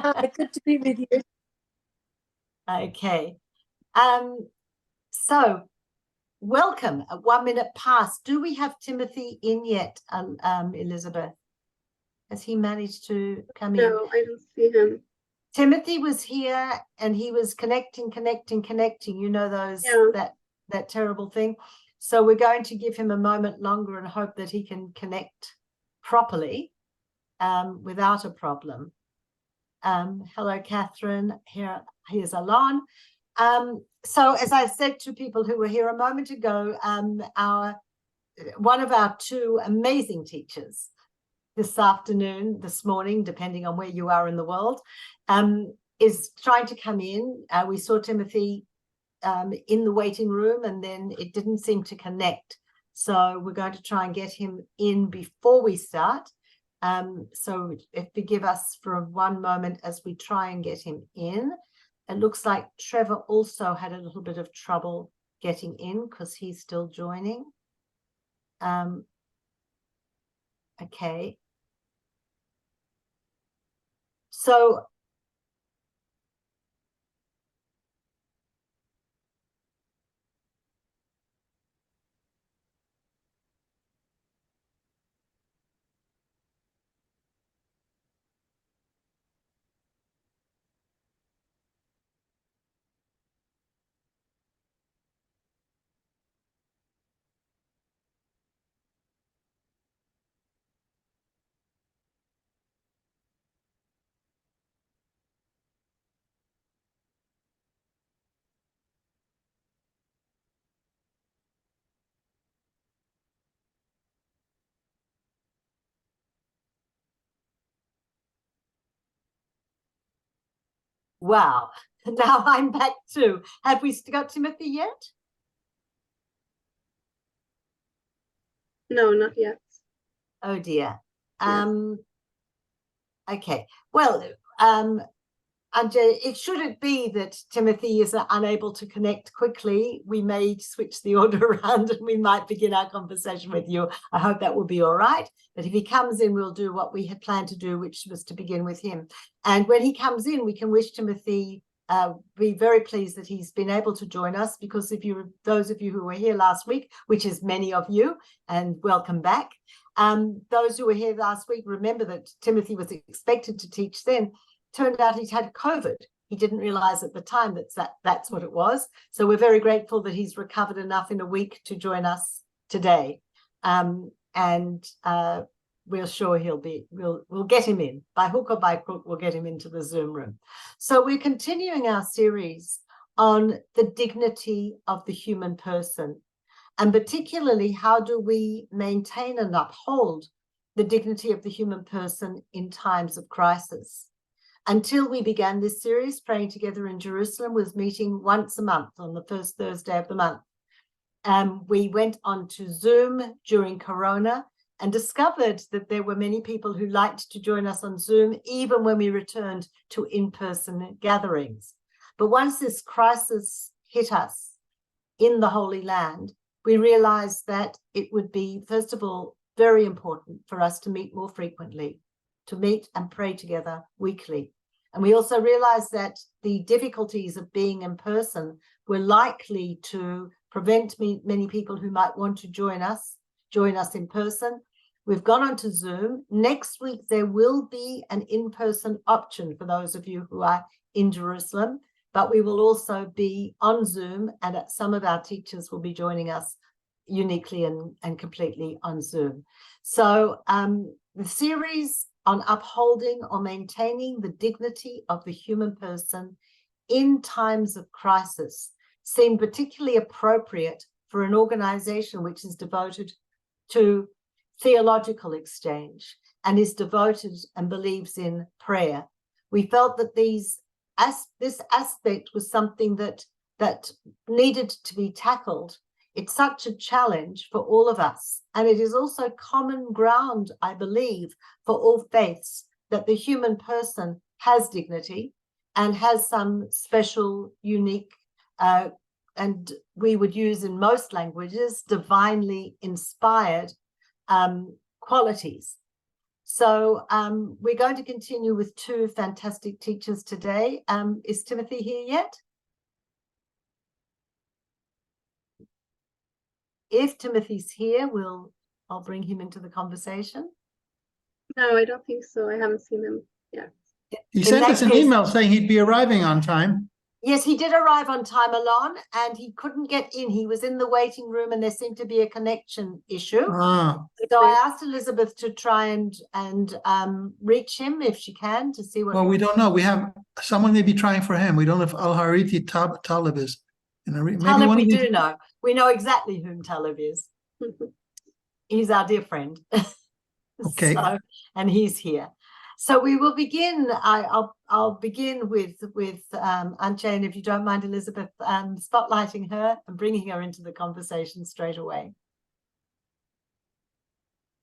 Good to be with you. Okay. So welcome at 1 minute past. Do we have Timothy in yet, Elizabeth? Has he managed to come in? No, I don't see him. Timothy was here and he was connecting. You know, those that terrible thing. So we're going to give him a moment longer and hope that he can connect properly without a problem. Hello, Catherine. Here's Alon. So as I said to people who were here a moment ago, one of our two amazing teachers this morning, depending on where you are in the world, is trying to come in. We saw Timothy in the waiting room and then it didn't seem to connect. So we're going to try and get him in before we start. So forgive us for one moment as we try and get him in. It looks like Trevor also had a little bit of trouble getting in because he's still joining. Okay. So wow, now I'm back too. Have we got Timothy yet? No, not yet. Oh dear. Yes. Okay. Well, Antje, it shouldn't be that Timothy is unable to connect quickly. We may switch the order around and we might begin our conversation with you. I hope that will be all right. But if he comes in, we'll do what we had planned to do, which was to begin with him. And when he comes in, we can wish Timothy, be very pleased that he's been able to join us, because those of you who were here last week, which is many of you, and welcome back. Those who were here last week, remember that Timothy was expected to teach then. Turned out he'd had COVID. He didn't realize at the time that's what it was. So we're very grateful that he's recovered enough in a week to join us today. We're sure we'll get him in. By hook or by crook, we'll get him into the Zoom room. So we're continuing our series on the dignity of the human person, and particularly how do we maintain and uphold the dignity of the human person in times of crisis. Until we began this series, Praying Together in Jerusalem was meeting once a month on the first Thursday of the month. We went on to Zoom during Corona and discovered that there were many people who liked to join us on Zoom, even when we returned to in-person gatherings. But once this crisis hit us in the Holy Land, we realized that it would be, first of all, very important for us to meet more frequently, to meet and pray together weekly. And we also realized that the difficulties of being in person were likely to prevent many people who might want to join us in person. We've gone on to Zoom. Next week, there will be an in-person option for those of you who are in Jerusalem, but we will also be on Zoom, and some of our teachers will be joining us uniquely and completely on Zoom. So the series on upholding or maintaining the dignity of the human person in times of crisis seemed particularly appropriate for an organization which is devoted to theological exchange and is devoted and believes in prayer. We felt that this aspect was something that needed to be tackled. It's such a challenge for all of us. And it is also common ground, I believe, for all faiths, that the human person has dignity and has some special, unique, and we would use in most languages, divinely inspired qualities. So we're going to continue with two fantastic teachers today. Is Timothy here yet? If Timothy's here, I'll bring him into the conversation. No, I don't think so. I haven't seen him yet. He sent us an email saying he'd be arriving on time. Yes, he did arrive on time, Alon, and he couldn't get in. He was in the waiting room and there seemed to be a connection issue. So I asked Elizabeth to try and reach him if she can to see what. Well, we don't know. We have someone may be trying for him. We don't know if Al-Hariti Talib is. Talib we do know. We know exactly whom Talib is. He's our dear friend. Okay. So, and he's here. So we will begin. I'll begin with Antje, and if you don't mind, Elizabeth, spotlighting her and bringing her into the conversation straight away.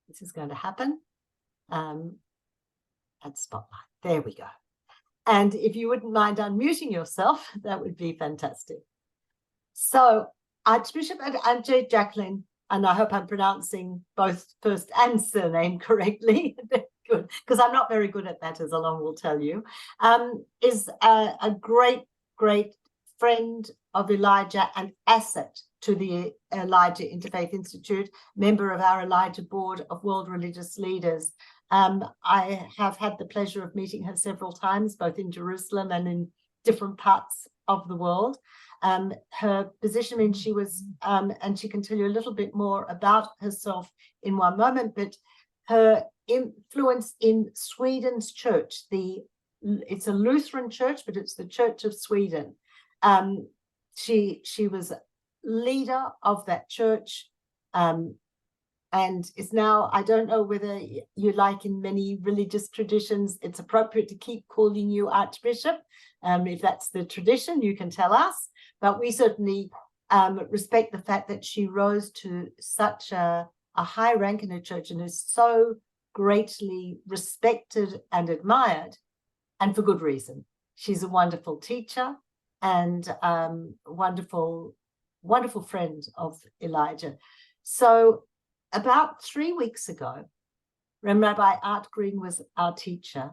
This is going to happen. At spotlight. There we go. And if you wouldn't mind unmuting yourself, that would be fantastic. So Archbishop Antje Jackelen, and I hope I'm pronouncing both first and surname correctly. Good, because I'm not very good at that, as Alon will tell you, is a great friend of Elijah and asset to the Elijah Interfaith Institute, member of our Elijah Board of World Religious Leaders. I have had the pleasure of meeting her several times, both in Jerusalem and in different parts of the world. Her position means she was, and she can tell you a little bit more about herself in one moment, but her influence in Sweden's church, it's a Lutheran church, but it's the Church of Sweden. She was leader of that church, and is now, I don't know whether you like in many religious traditions, it's appropriate to keep calling you Archbishop. If that's the tradition, you can tell us, but we certainly respect the fact that she rose to such a high rank in her church and is so greatly respected and admired, and for good reason. She's a wonderful teacher and wonderful friend of Elijah. So about 3 weeks ago, Rabbi Art Green was our teacher,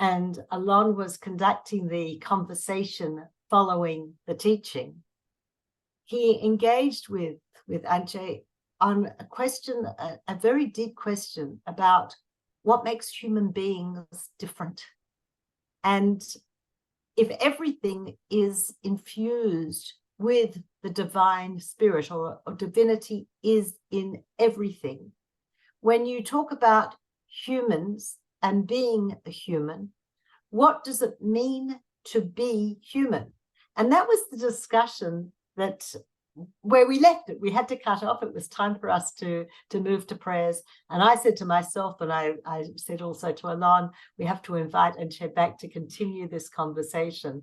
and Alon was conducting the conversation following the teaching. He engaged with Antje on a question, a very deep question about what makes human beings different. And if everything is infused with the divine spirit, or divinity is in everything, when you talk about humans and being a human, what does it mean to be human? And that was the discussion where we left it. We had to cut off. It was time for us to move to prayers. And I said to myself, and I said also to Alon, we have to invite Antje back to continue this conversation.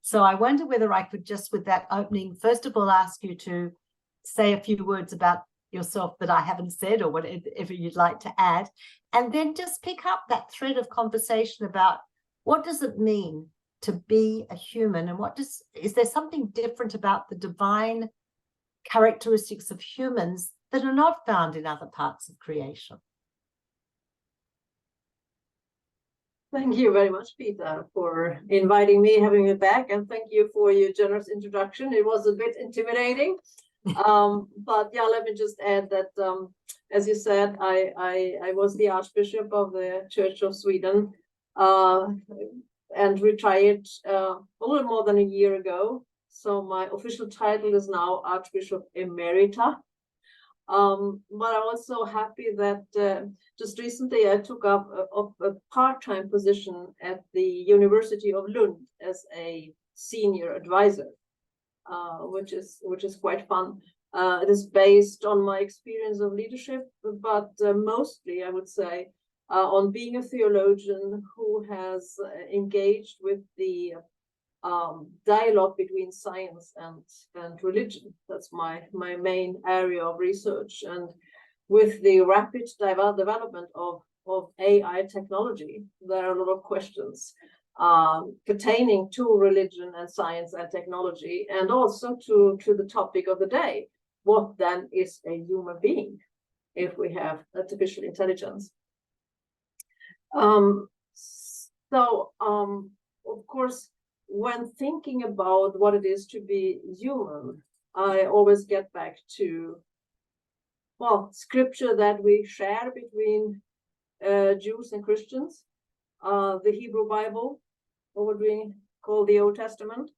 So I wonder whether I could just, with that opening, first of all, ask you to say a few words about yourself that I haven't said, or whatever you'd like to add, and then just pick up that thread of conversation about what does it mean to be a human, and is there something different about the divine characteristics of humans that are not found in other parts of creation? Thank you very much, Peta, for inviting me, having me back, and thank you for your generous introduction. It was a bit intimidating, but yeah, let me just add that, as you said, I was the Archbishop of the Church of Sweden, and retired a little more than a year ago. So my official title is now Archbishop Emerita. But I'm also happy that just recently I took up a part-time position at the University of Lund as a senior advisor, which is quite fun. It is based on my experience of leadership, but mostly I would say on being a theologian who has engaged with the dialogue between science and religion. That's my main area of research. And with the rapid development of AI technology, there are a lot of questions pertaining to religion and science and technology, and also to the topic of the day. What then is a human being if we have artificial intelligence? Of course, when thinking about what it is to be human, I always get back to, well, scripture that we share between Jews and Christians, the Hebrew Bible, or what we call the Old Testament,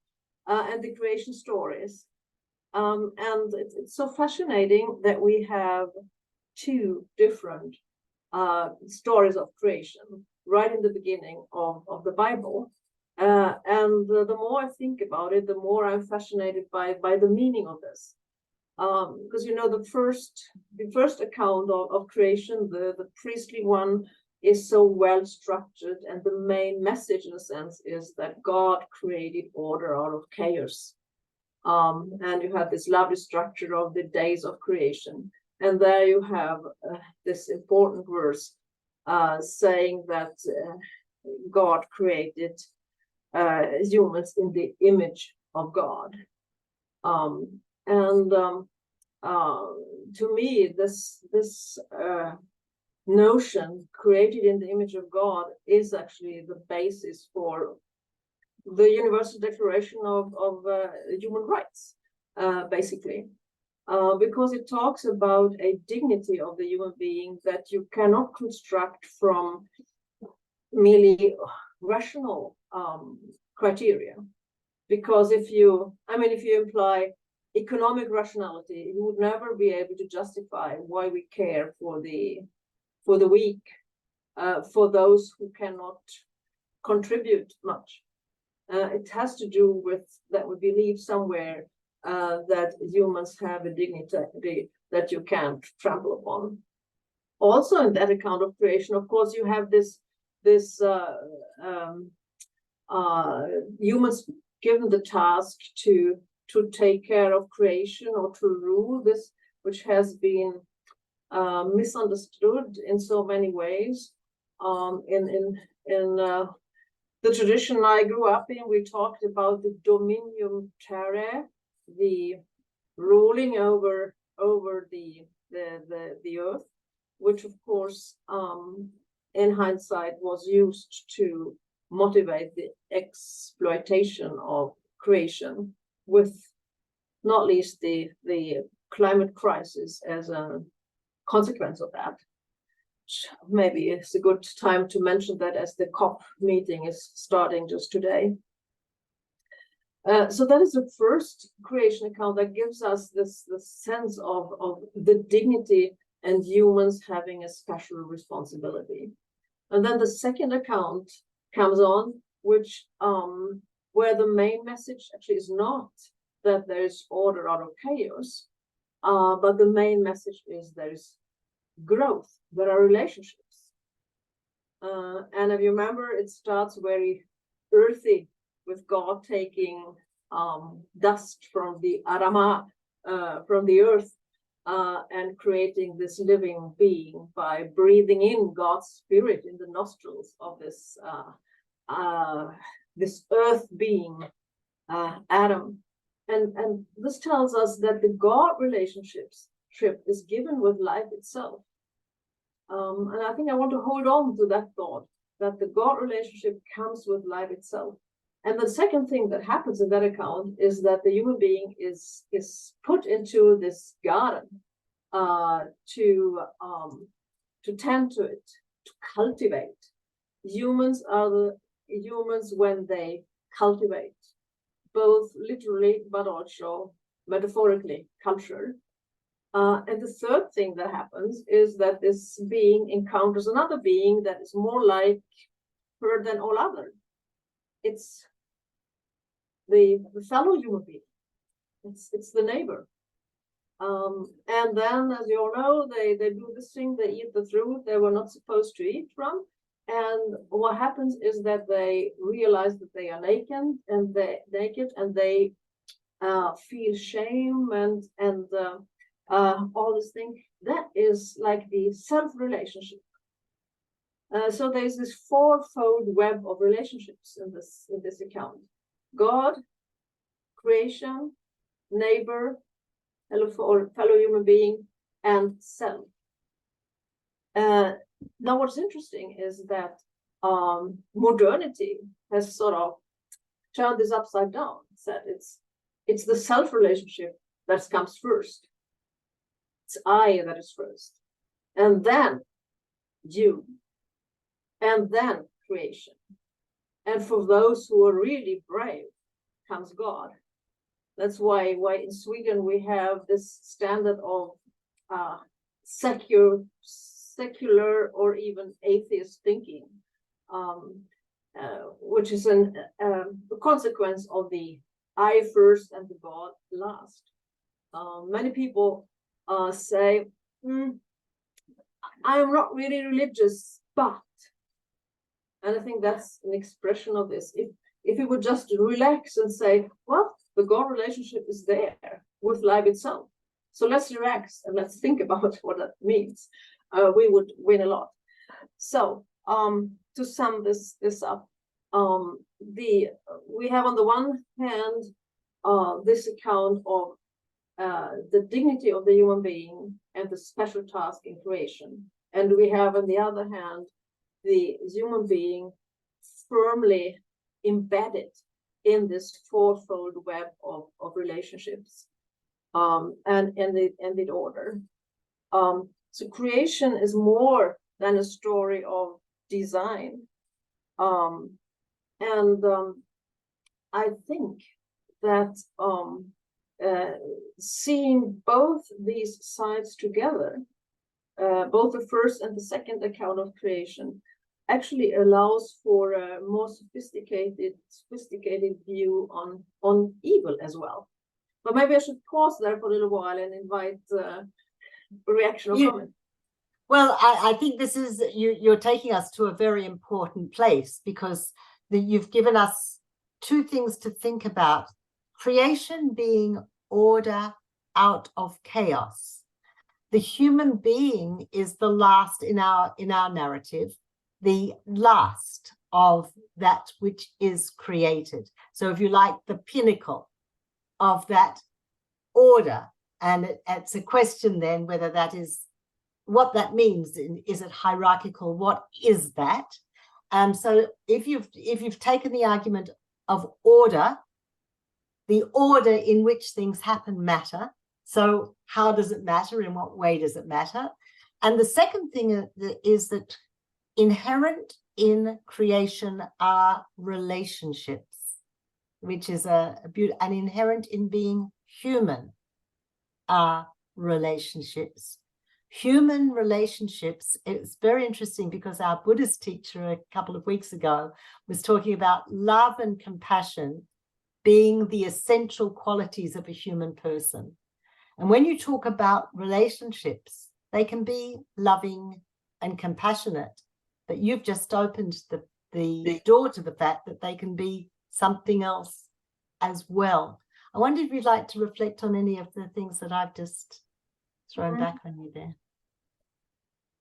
and the creation stories. And it's so fascinating that we have two different stories of creation right in the beginning of the Bible. And the more I think about it, the more I'm fascinated by the meaning of this. Because the first account of creation, the priestly one, is so well structured, and the main message in a sense is that God created order out of chaos. And you have this lovely structure of the days of creation. And there you have this important verse saying that God created humans in the image of God. To me, this notion, created in the image of God, is actually the basis for the Universal Declaration of Human Rights, basically. Because it talks about a dignity of the human being that you cannot construct from merely rational criteria. Because if you imply economic rationality, you would never be able to justify why we care for the weak, for those who cannot contribute much. It has to do with that we believe somewhere that humans have a dignity that you can't trample upon. Also, in that account of creation, of course, you have this humans given the task to take care of creation or to rule this, which has been misunderstood in so many ways. In the tradition I grew up in, we talked about the dominium terrae, the ruling over the earth, which of course, in hindsight, was used to motivate the exploitation of creation, with not least the climate crisis as a consequence of that. Maybe it's a good time to mention that as the COP meeting is starting just today. So that is the first creation account that gives us this sense of the dignity and humans having a special responsibility. And then the second account comes on, which where the main message actually is not that there is order out of chaos, but the main message is there is growth, there are relationships. And if you remember, it starts very earthy, with God taking dust from the Adama, from the earth, and creating this living being by breathing in God's spirit in the nostrils of this earth being, Adam. And this tells us that the God relationship is given with life itself. And I think I want to hold on to that thought, that the God relationship comes with life itself. And the second thing that happens in that account is that the human being is put into this garden to tend to it, to cultivate. Humans are the humans when they cultivate, both literally but also metaphorically, culture. And the third thing that happens is that this being encounters another being that is more like her than all other. It's the fellow human being. It's the neighbor. And then, as you all know, they do this thing, they eat the fruit they were not supposed to eat from. And what happens is that they realize that they are naked, and they feel shame and all this thing. That is like the self-relationship. So there's this fourfold web of relationships in this account: God, creation, neighbor, fellow human being, and self. Now, what's interesting is that modernity has sort of turned this upside down. Said it's the self relationship that comes first. It's I that is first, and then you, and then creation. And for those who are really brave, comes God. That's why in Sweden we have this standard of secular or even atheist thinking, which is a consequence of the I first and the God last. Many people say, I am not really religious, but, and I think that's an expression of this. If you would just relax and say, well, the God relationship is there with life itself. So let's relax and let's think about what that means. We would win a lot. So to sum this up, we have on the one hand this account of the dignity of the human being and the special task in creation. And we have on the other hand the human being firmly embedded in this fourfold web of relationships and in order. So creation is more than a story of design. I think that seeing both these sides together, both the first and the second account of creation, actually allows for a more sophisticated view on evil as well. But maybe I should pause there for a little while and invite a reaction or comment. Well, I think this is, you're taking us to a very important place, because you've given us two things to think about. Creation being order out of chaos. The human being is the last in our narrative, the last of that which is created. So if you like, the pinnacle of that order. And it's a question then whether that is what that means. Is it hierarchical? What is that? So if you've taken the argument of order, the order in which things happen matter. So how does it matter? In what way does it matter? And the second thing is that inherent in creation are relationships, which is an inherent in being human are relationships. Human relationships, it's very interesting because our Buddhist teacher a couple of weeks ago was talking about love and compassion being the essential qualities of a human person. And when you talk about relationships, they can be loving and compassionate, but you've just opened the door to the fact that they can be something else as well. I wonder if you'd like to reflect on any of the things that I've just thrown back on you there.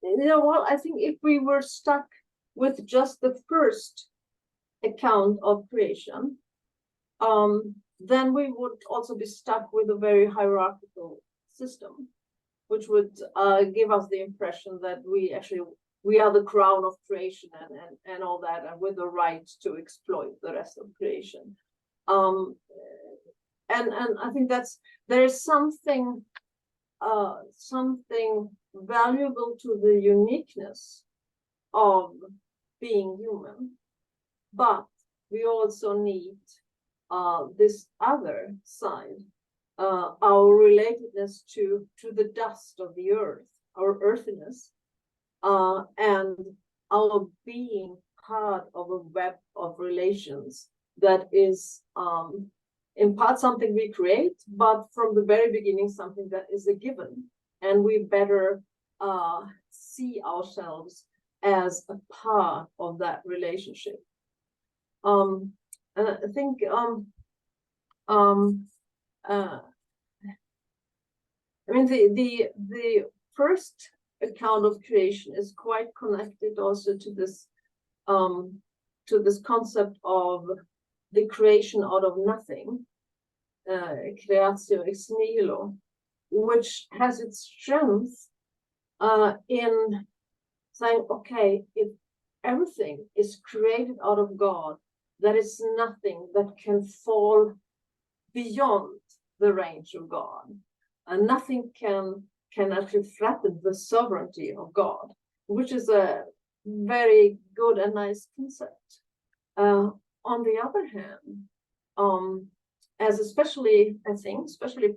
Well, I think if we were stuck with just the first account of creation, then we would also be stuck with a very hierarchical system, which would give us the impression that we are the crown of creation and all that, and with the right to exploit the rest of creation. And I think there is something valuable to the uniqueness of being human, but we also need this other side, our relatedness to the dust of the earth, our earthiness, and our being part of a web of relations that is in part something we create, but from the very beginning something that is a given, and we better see ourselves as a part of that relationship. And I think I mean the first account of creation is quite connected also to this concept of the creation out of nothing, creatio ex nihilo, which has its strength in saying, okay, if everything is created out of God, there is nothing that can fall beyond the range of God, and nothing can actually threaten the sovereignty of God, which is a very good and nice concept. On the other hand, as especially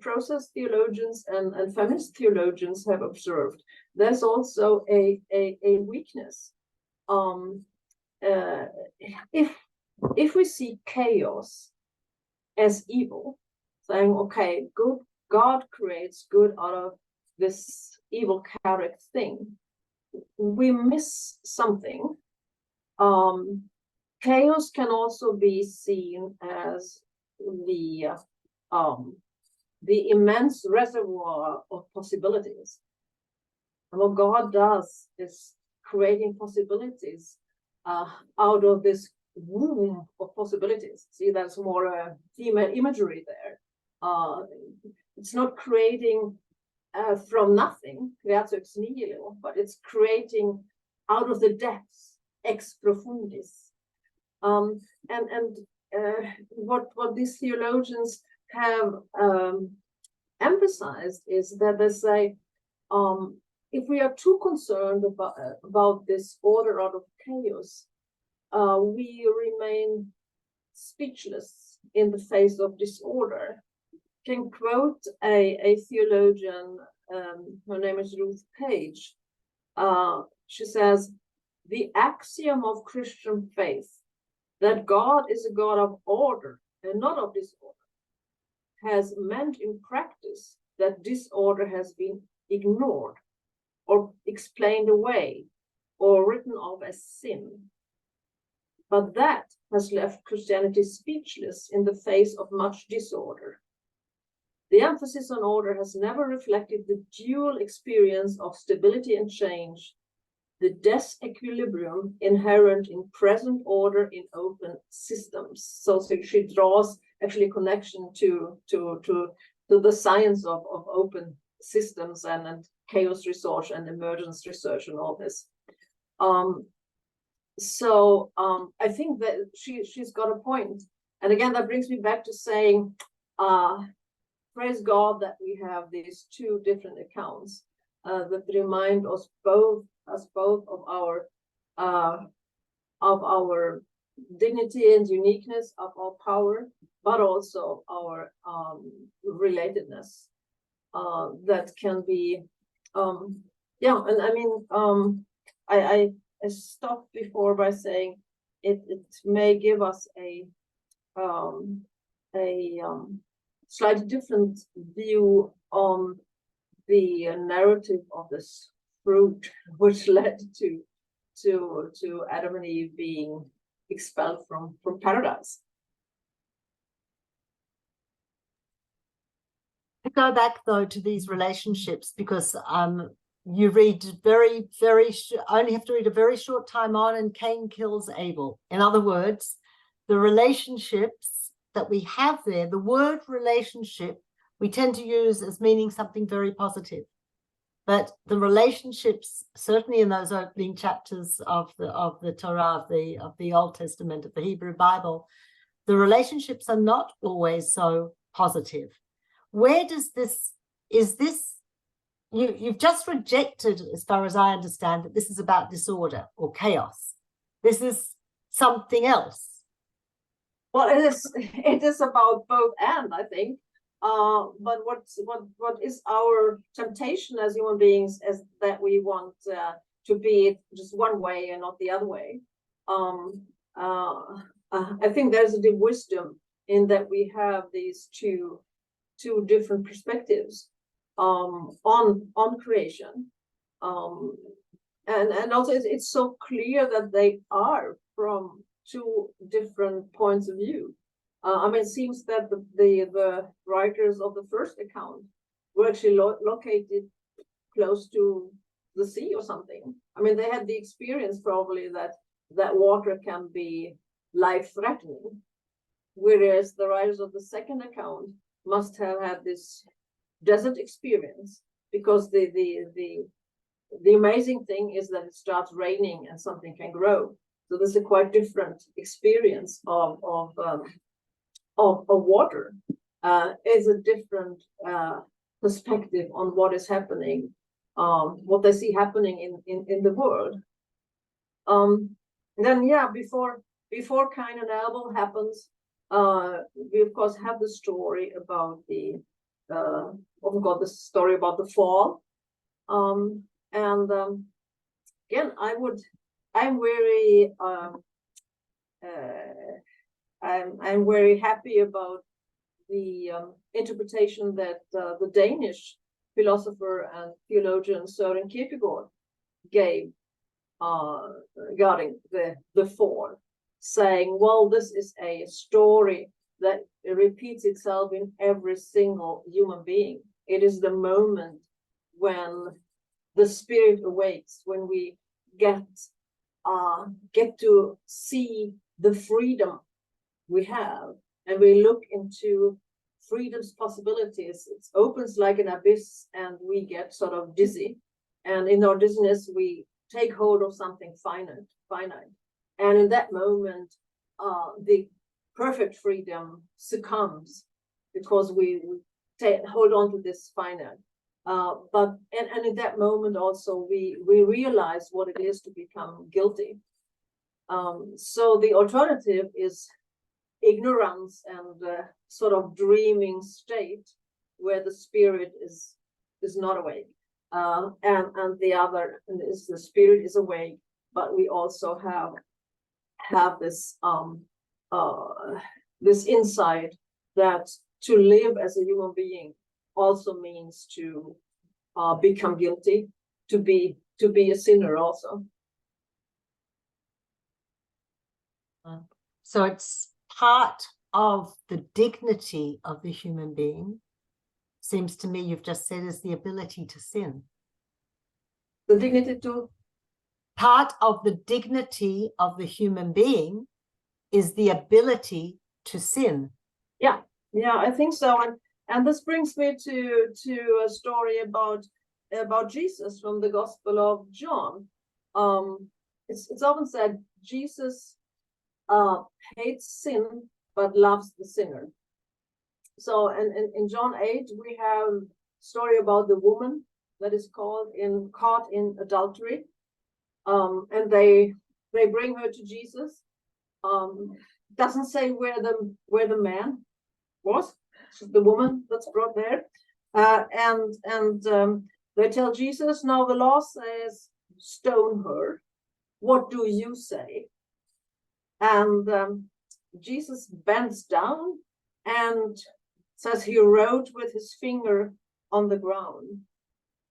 process theologians and feminist theologians have observed, there's also a weakness. If we see chaos as evil, saying, okay, good, God creates good out of this evil character thing, we miss something. Chaos can also be seen as the immense reservoir of possibilities. And what God does is creating possibilities out of this womb of possibilities. See, that's more female imagery there. It's not creating from nothing, creatio ex nihilo, but it's creating out of the depths, ex profundis. What these theologians have emphasized is that they say, if we are too concerned about this order out of chaos, we remain speechless in the face of disorder. I can quote a theologian, her name is Ruth Page. She says, the axiom of Christian faith that God is a God of order and not of disorder has meant in practice that disorder has been ignored or explained away or written off as sin. But that has left Christianity speechless in the face of much disorder. The emphasis on order has never reflected the dual experience of stability and change, the disequilibrium inherent in present order in open systems. So she draws actually a connection to the science of open systems and chaos research and emergence research and all this. I think that she's got a point. And again, that brings me back to saying, praise God that we have these two different accounts that remind us both of our dignity and uniqueness, of our power, but also our relatedness that can be, and I mean, I stopped before by saying it may give us a slightly different view on the narrative of this fruit, which led to Adam and Eve being expelled from paradise. To go back though to these relationships, because you read only have to read a very short time on, and Cain kills Abel. In other words, the relationships that we have there, the word relationship, we tend to use as meaning something very positive. But the relationships, certainly in those opening chapters of the Torah, of the Old Testament, of the Hebrew Bible, the relationships are not always so positive. Where does this, you've just rejected, as far as I understand, that this is about disorder or chaos. This is something else. Well, it is about both and, I think. But what is our temptation as human beings is that we want to be just one way and not the other way. I think there's a deep wisdom in that we have these two different perspectives on creation, and also it's so clear that they are from two different points of view. I mean, it seems that the writers of the first account were actually located close to the sea or something. I mean, they had the experience probably that water can be life-threatening, whereas the writers of the second account must have had this desert experience, because the the amazing thing is that it starts raining and something can grow. So there's a quite different experience of water. Is a different perspective on what is happening, what they see happening in the world. Then yeah, before Cain and Abel happens, we of course have the story about the the story about the fall. Again, I'm very happy about the interpretation that the Danish philosopher and theologian Søren Kierkegaard gave regarding the fall, saying, well, this is a story that repeats itself in every single human being. It is the moment when the spirit awakes, when we get to see the freedom we have, and we look into freedom's possibilities. It opens like an abyss, and we get sort of dizzy. And in our dizziness, we take hold of something finite. And in that moment, the perfect freedom succumbs because we hold on to this finite. But in that moment also, we realize what it is to become guilty. So the alternative is ignorance and sort of dreaming state where the spirit is not awake, and the other is the spirit is awake, but we also have this this insight that to live as a human being also means to become guilty, to be a sinner also. So it's part of the dignity of the human being, seems to me you've just said, is the ability to sin. The dignity to? Part of the dignity of the human being is the ability to sin. Yeah, I think so. And this brings me to a story about Jesus from the Gospel of John. It's often said Jesus hates sin but loves the sinner. So in John 8 we have a story about the woman that is caught in adultery, and they bring her to Jesus. Doesn't say where the man was, the woman that's brought there, and they tell Jesus, now the law says stone her. What do you say? And Jesus bends down and says he wrote with his finger on the ground.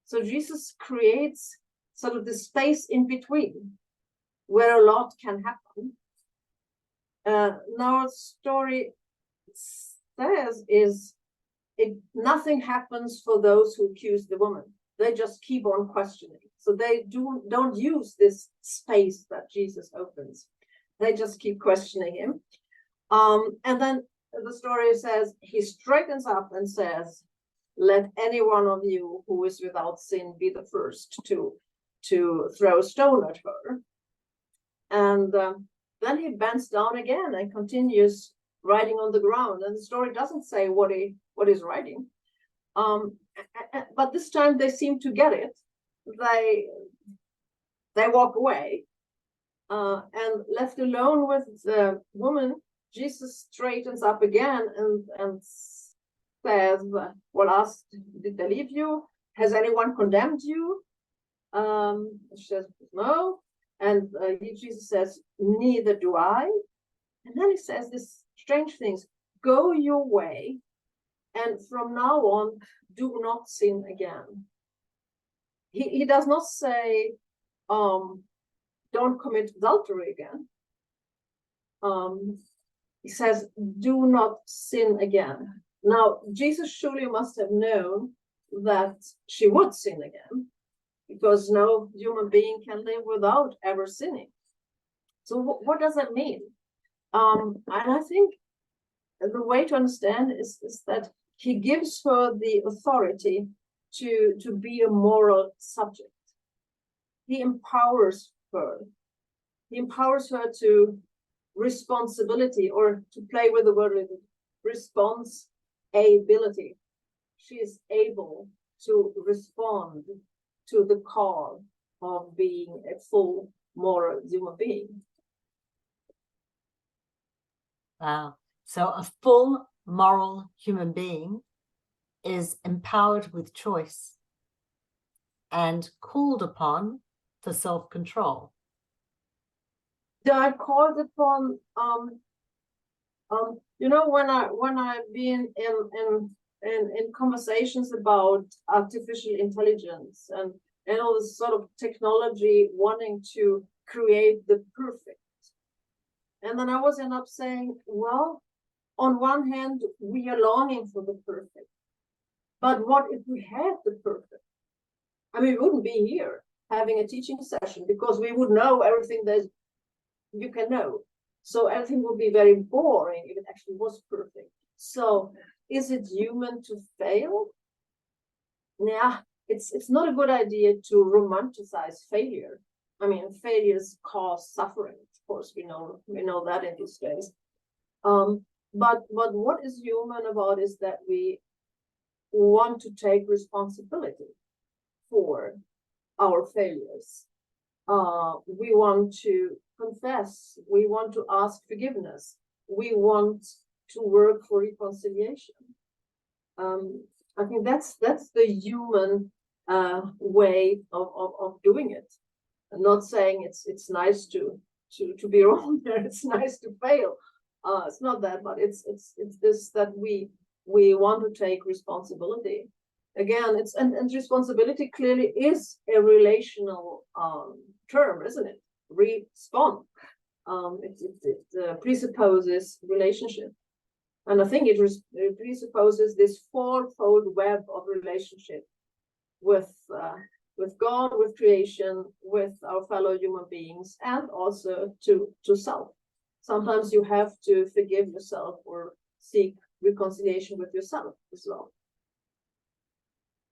So Jesus creates sort of the space in between where a lot can happen. Now the story says nothing happens for those who accuse the woman. They just keep on questioning. So they don't use this space that Jesus opens. They just keep questioning him. And then the story says he straightens up and says, let any one of you who is without sin be the first to throw a stone at her. And then he bends down again and continues writing on the ground. And the story doesn't say what he's writing. But this time they seem to get it. They walk away. And left alone with the woman, Jesus straightens up again and says, well, did they leave you? Has anyone condemned you? She says, no. And Jesus says, neither do I. And then he says this strange things, go your way, and from now on, do not sin again. He does not say, don't commit adultery again. He says, do not sin again. Now, Jesus surely must have known that she would sin again, because no human being can live without ever sinning. So what does that mean? And I think the way to understand is that he gives her the authority to be a moral subject. he empowers her. He empowers her to responsibility, or to play with the word, responsibility. She is able to respond to the call of being a full moral human being. Wow. So a full moral human being is empowered with choice and called upon for self-control. They are called upon, you know, when I've been in conversations about artificial intelligence and all this sort of technology wanting to create the perfect. And then I was end up saying, well, on one hand, we are longing for the perfect. But what if we had the perfect? I mean, we wouldn't be here having a teaching session, because we would know everything that you can know. So everything would be very boring if it actually was perfect. So is it human to fail? Yeah, it's not a good idea to romanticize failure. I mean, failures cause suffering. Of course, we know that in these days. But what is human about is that we want to take responsibility for our failures. We want to confess. We want to ask forgiveness. We want to work for reconciliation. I think that's the human way of doing it. I'm not saying it's nice to be wrong there. It's nice to fail. It's not that, but it's this, that we want to take responsibility. Again, and responsibility clearly is a relational term, isn't it? Respond. It presupposes relationship, and I think it presupposes this fourfold web of relationship with God, with creation, with our fellow human beings, and also to self. Sometimes you have to forgive yourself or seek reconciliation with yourself as well.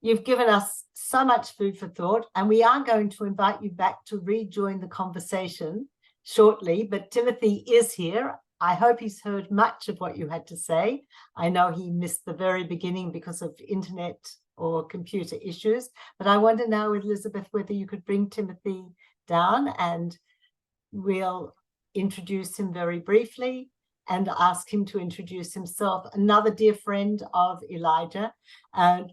You've given us so much food for thought, and we are going to invite you back to rejoin the conversation shortly, but Timothy is here. I hope he's heard much of what you had to say. I know he missed the very beginning because of internet or computer issues, but I wonder now, Elizabeth, whether you could bring Timothy down and we'll introduce him very briefly and ask him to introduce himself. Another dear friend of Elijah,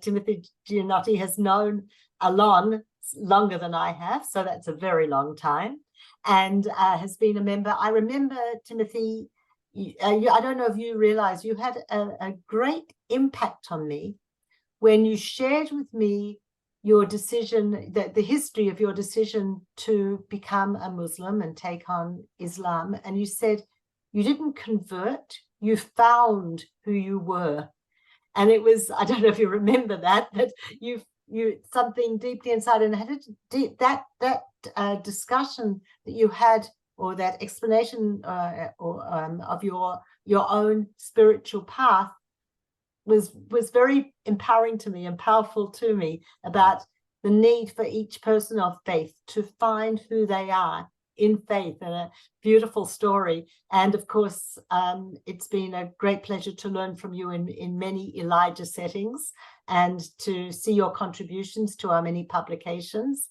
Timothy Gianotti, has known Alon longer than I have, so that's a very long time, and has been a member. I remember, Timothy, I don't know if you realize, you had a great impact on me when you shared with me your decision, the history of your decision to become a Muslim and take on Islam. And you said you didn't convert, you found who you were. And it was, I don't know if you remember that, but you something deeply inside, and had that discussion that you had, or that explanation of your own spiritual path was very empowering to me and powerful to me, about the need for each person of faith to find who they are in faith, and a beautiful story. And of course, it's been a great pleasure to learn from you in many Elijah settings, and to see your contributions to our many publications.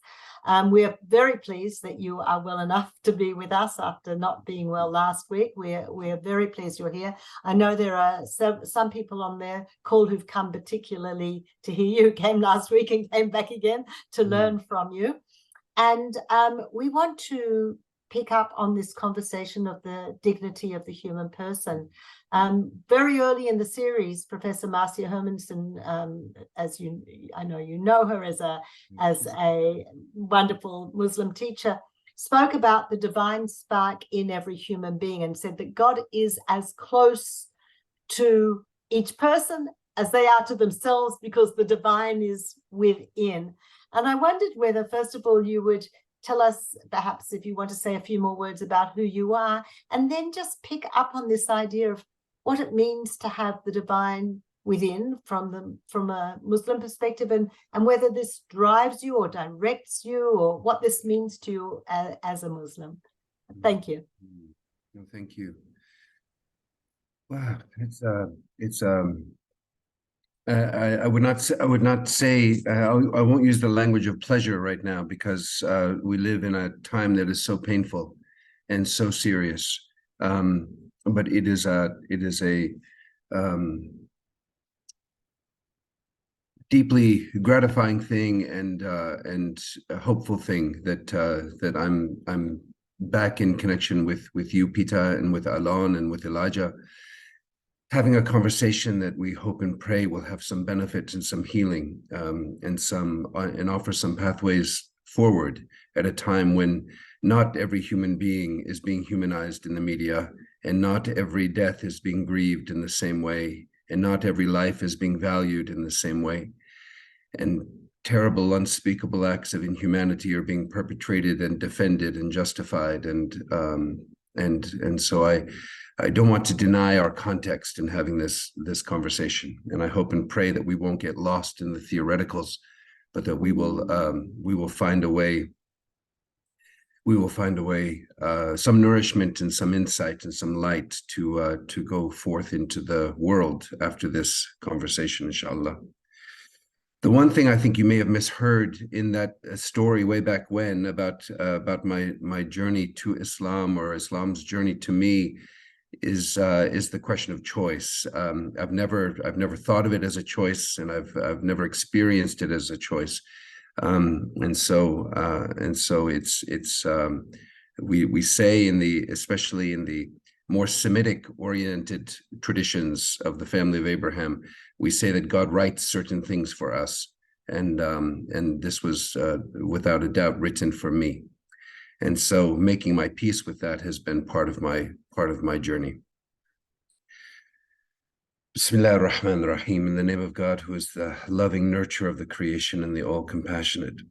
We are very pleased that you are well enough to be with us after not being well last week. We're very pleased you're here. I know there are some people on their call who've come particularly to hear you, came last week and came back again to learn from you. And we want to pick up on this conversation of the dignity of the human person. Very early in the series, Professor Marcia Hermanson, I know you know her as a wonderful Muslim teacher, spoke about the divine spark in every human being, and said that God is as close to each person as they are to themselves, because the divine is within. And I wondered whether, first of all, you would tell us, perhaps if you want to say a few more words about who you are, and then just pick up on this idea of what it means to have the divine within from a Muslim perspective, and whether this drives you or directs you, or what this means to you as a Muslim. Thank you. No, thank you. Wow, I would not say I won't use the language of pleasure right now, because we live in a time that is so painful and so serious. But it is a deeply gratifying thing and a hopeful thing that I'm back in connection with you, Peta, and with Alon and with Elijah, having a conversation that we hope and pray will have some benefit and some healing, and offer some pathways forward at a time when not every human being is being humanized in the media, and not every death is being grieved in the same way, and not every life is being valued in the same way. And terrible, unspeakable acts of inhumanity are being perpetrated and defended and justified. And so I don't want to deny our context in having this conversation. And I hope and pray that we won't get lost in the theoreticals, but that we will find a way. We will find a way, some nourishment and some insight and some light to go forth into the world after this conversation, inshallah. The one thing I think you may have misheard in that story way back when about my journey to Islam, or Islam's journey to me, is the question of choice. I've never thought of it as a choice, and I've never experienced it as a choice. And so it's we say especially in the more Semitic oriented traditions of the family of Abraham, we say that God writes certain things for us, and this was without a doubt written for me, and so making my peace with that has been part of my journey. Bismillah ar-Rahman ar-Rahim, in the name of God, who is the loving nurturer of the creation and the all-compassionate.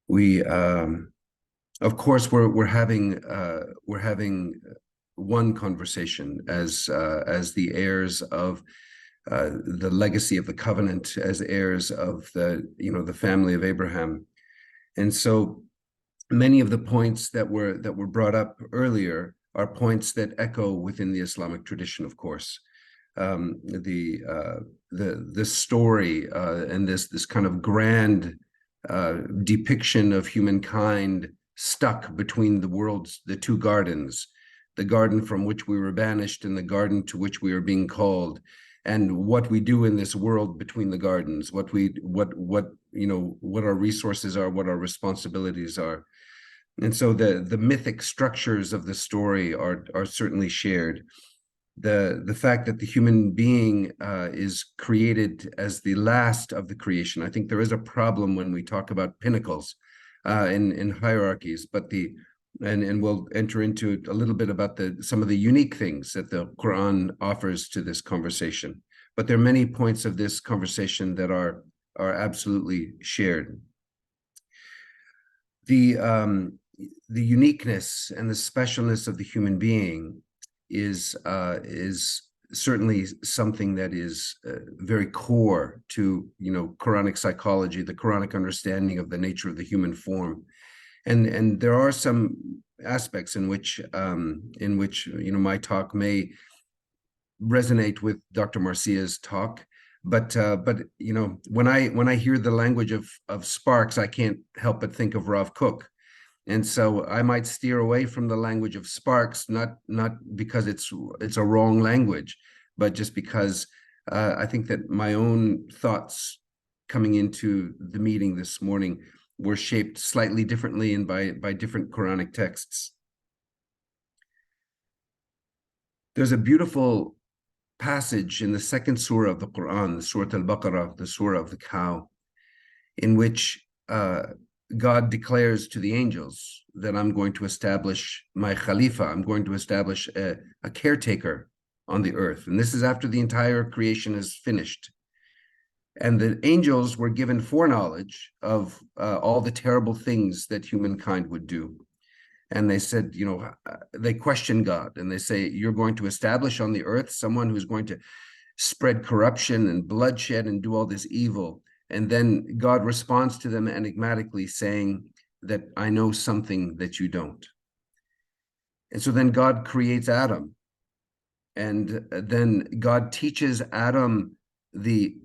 We, of course, we're having one conversation as the heirs of the legacy of the covenant, as heirs of the family of Abraham, and so many of the points that were brought up earlier are points that echo within the Islamic tradition, of course. The story and this kind of grand depiction of humankind stuck between the two gardens, the garden from which we were banished and the garden to which we are being called, and what we do in this world between the gardens, what our resources are, what our responsibilities are. And so the mythic structures of the story are certainly shared. The fact that the human being is created as the last of the creation. I think there is a problem when we talk about pinnacles in hierarchies, but and we'll enter into a little bit about some of the unique things that the Quran offers to this conversation. But there are many points of this conversation that are absolutely shared. The uniqueness and the specialness of the human being is certainly something that is very core to Quranic psychology, the Quranic understanding of the nature of the human form, and there are some aspects in which my talk may resonate with Dr. Marcia's talk, but when I hear the language of sparks, I can't help but think of Rav Kook. And so I might steer away from the language of sparks, not because it's a wrong language, but just because I think that my own thoughts coming into the meeting this morning were shaped slightly differently and by different Quranic texts. There's a beautiful passage in the second surah of the Quran, the Surah Al-Baqarah, the surah of the cow, in which God declares to the angels that I'm going to establish my Khalifa, I'm going to establish a caretaker on the earth. And this is after the entire creation is finished. And the angels were given foreknowledge of all the terrible things that humankind would do. And they said, they question God and they say, you're going to establish on the earth someone who's going to spread corruption and bloodshed and do all this evil. And then God responds to them enigmatically saying that I know something that you don't. And so then God creates Adam. And then God teaches Adam the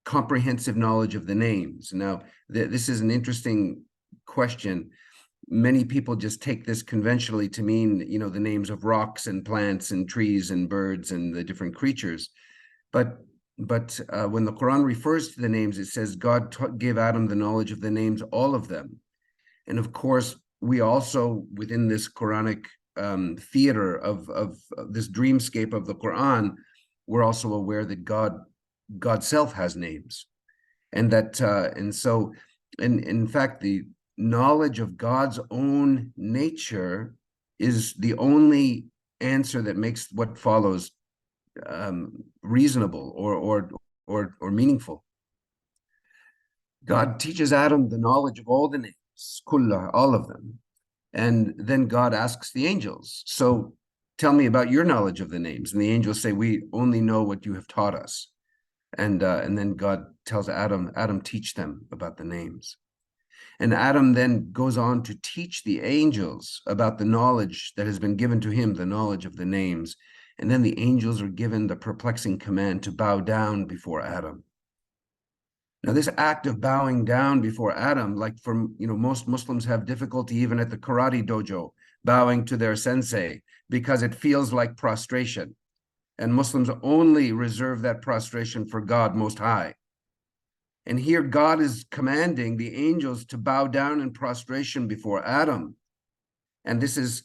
comprehensive knowledge of the names. Now, this is an interesting question. Many people just take this conventionally to mean, you know, the names of rocks and plants and trees and birds and the different creatures. But when the Quran refers to the names, it says God gave Adam the knowledge of the names, all of them. And of course, we also, within this Quranic theater of this dreamscape of the Quran, we're also aware that God's self has names, and that in fact, the knowledge of God's own nature is the only answer that makes what follows reasonable or meaningful. God teaches Adam the knowledge of all the names, kullah, all of them. And then God asks the angels, so tell me about your knowledge of the names. And the angels say, we only know what you have taught us. And then God tells Adam, teach them about the names. And Adam then goes on to teach the angels about the knowledge that has been given to him, the knowledge of the names. And then the angels are given the perplexing command to bow down before Adam. Now, this act of bowing down before Adam, like most Muslims have difficulty even at the karate dojo, bowing to their sensei, because it feels like prostration. And Muslims only reserve that prostration for God Most High. And here God is commanding the angels to bow down in prostration before Adam. And this is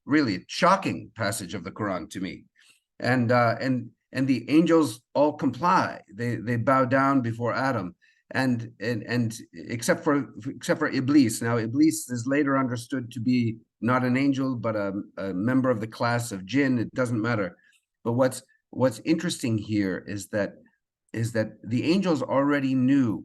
really a shocking passage of the Quran to me. And the angels all comply. They bow down before Adam, and except for Iblis. Now, Iblis is later understood to be not an angel, but a member of the class of jinn. It doesn't matter. But what's interesting here is that the angels already knew,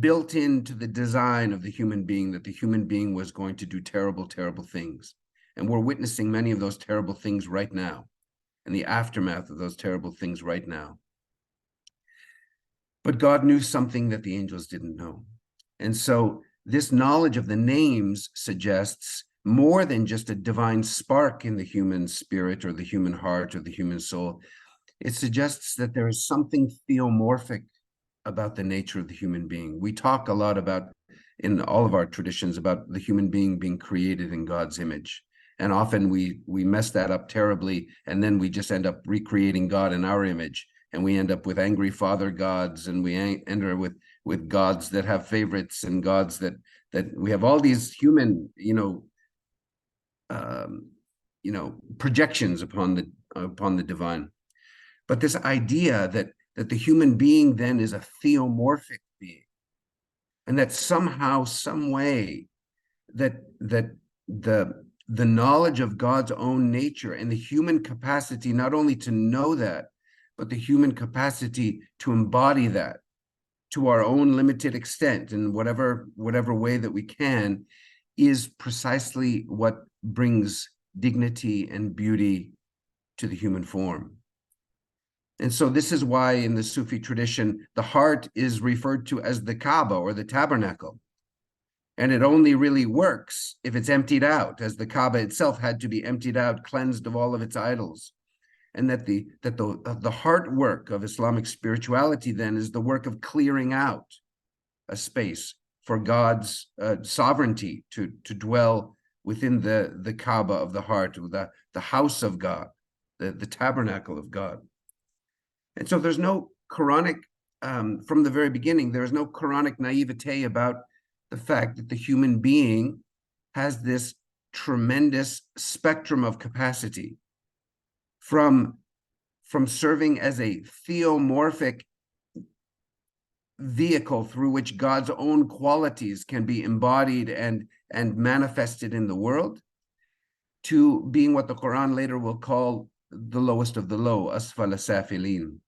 built into the design of the human being, that the human being was going to do terrible, terrible things, and we're witnessing many of those terrible things right now. And the aftermath of those terrible things right now. But God knew something that the angels didn't know. And so this knowledge of the names suggests more than just a divine spark in the human spirit or the human heart or the human soul. It suggests that there is something theomorphic about the nature of the human being. We talk a lot about, in all of our traditions, about the human being being created in God's image. And often we mess that up terribly, and then we just end up recreating God in our image, and we end up with angry father gods, and we enter with gods that have favorites, and gods that we have all these human, projections upon the divine. But this idea that the human being then is a theomorphic being, and that somehow, some way, that the knowledge of God's own nature and the human capacity not only to know that, but the human capacity to embody that to our own limited extent in whatever way that we can, is precisely what brings dignity and beauty to the human form. And so this is why in the Sufi tradition, the heart is referred to as the Kaaba or the tabernacle. And it only really works if it's emptied out, as the Kaaba itself had to be emptied out, cleansed of all of its idols. And that the heart work of Islamic spirituality then is the work of clearing out a space for God's sovereignty to dwell within the Kaaba of the heart, the house of God, the tabernacle of God. And so there's no Quranic, from the very beginning, there is no Quranic naivete about the fact that the human being has this tremendous spectrum of capacity, from serving as a theomorphic vehicle through which God's own qualities can be embodied and manifested in the world, to being what the Quran later will call the lowest of the low, asfala safilin.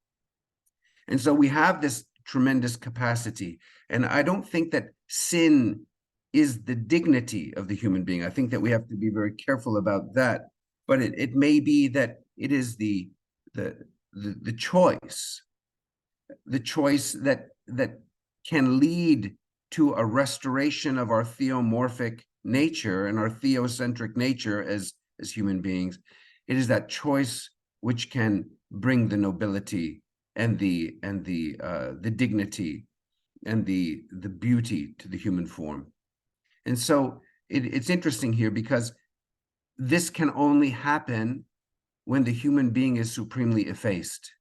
And so we have this tremendous capacity. And I don't think that sin is the dignity of the human being. I think that we have to be very careful about that. But it may be that it is the the choice that can lead to a restoration of our theomorphic nature and our theocentric nature as human beings. It is that choice which can bring the nobility and the dignity and the beauty to the human form. And so it's interesting here because this can only happen when the human being is supremely effaced.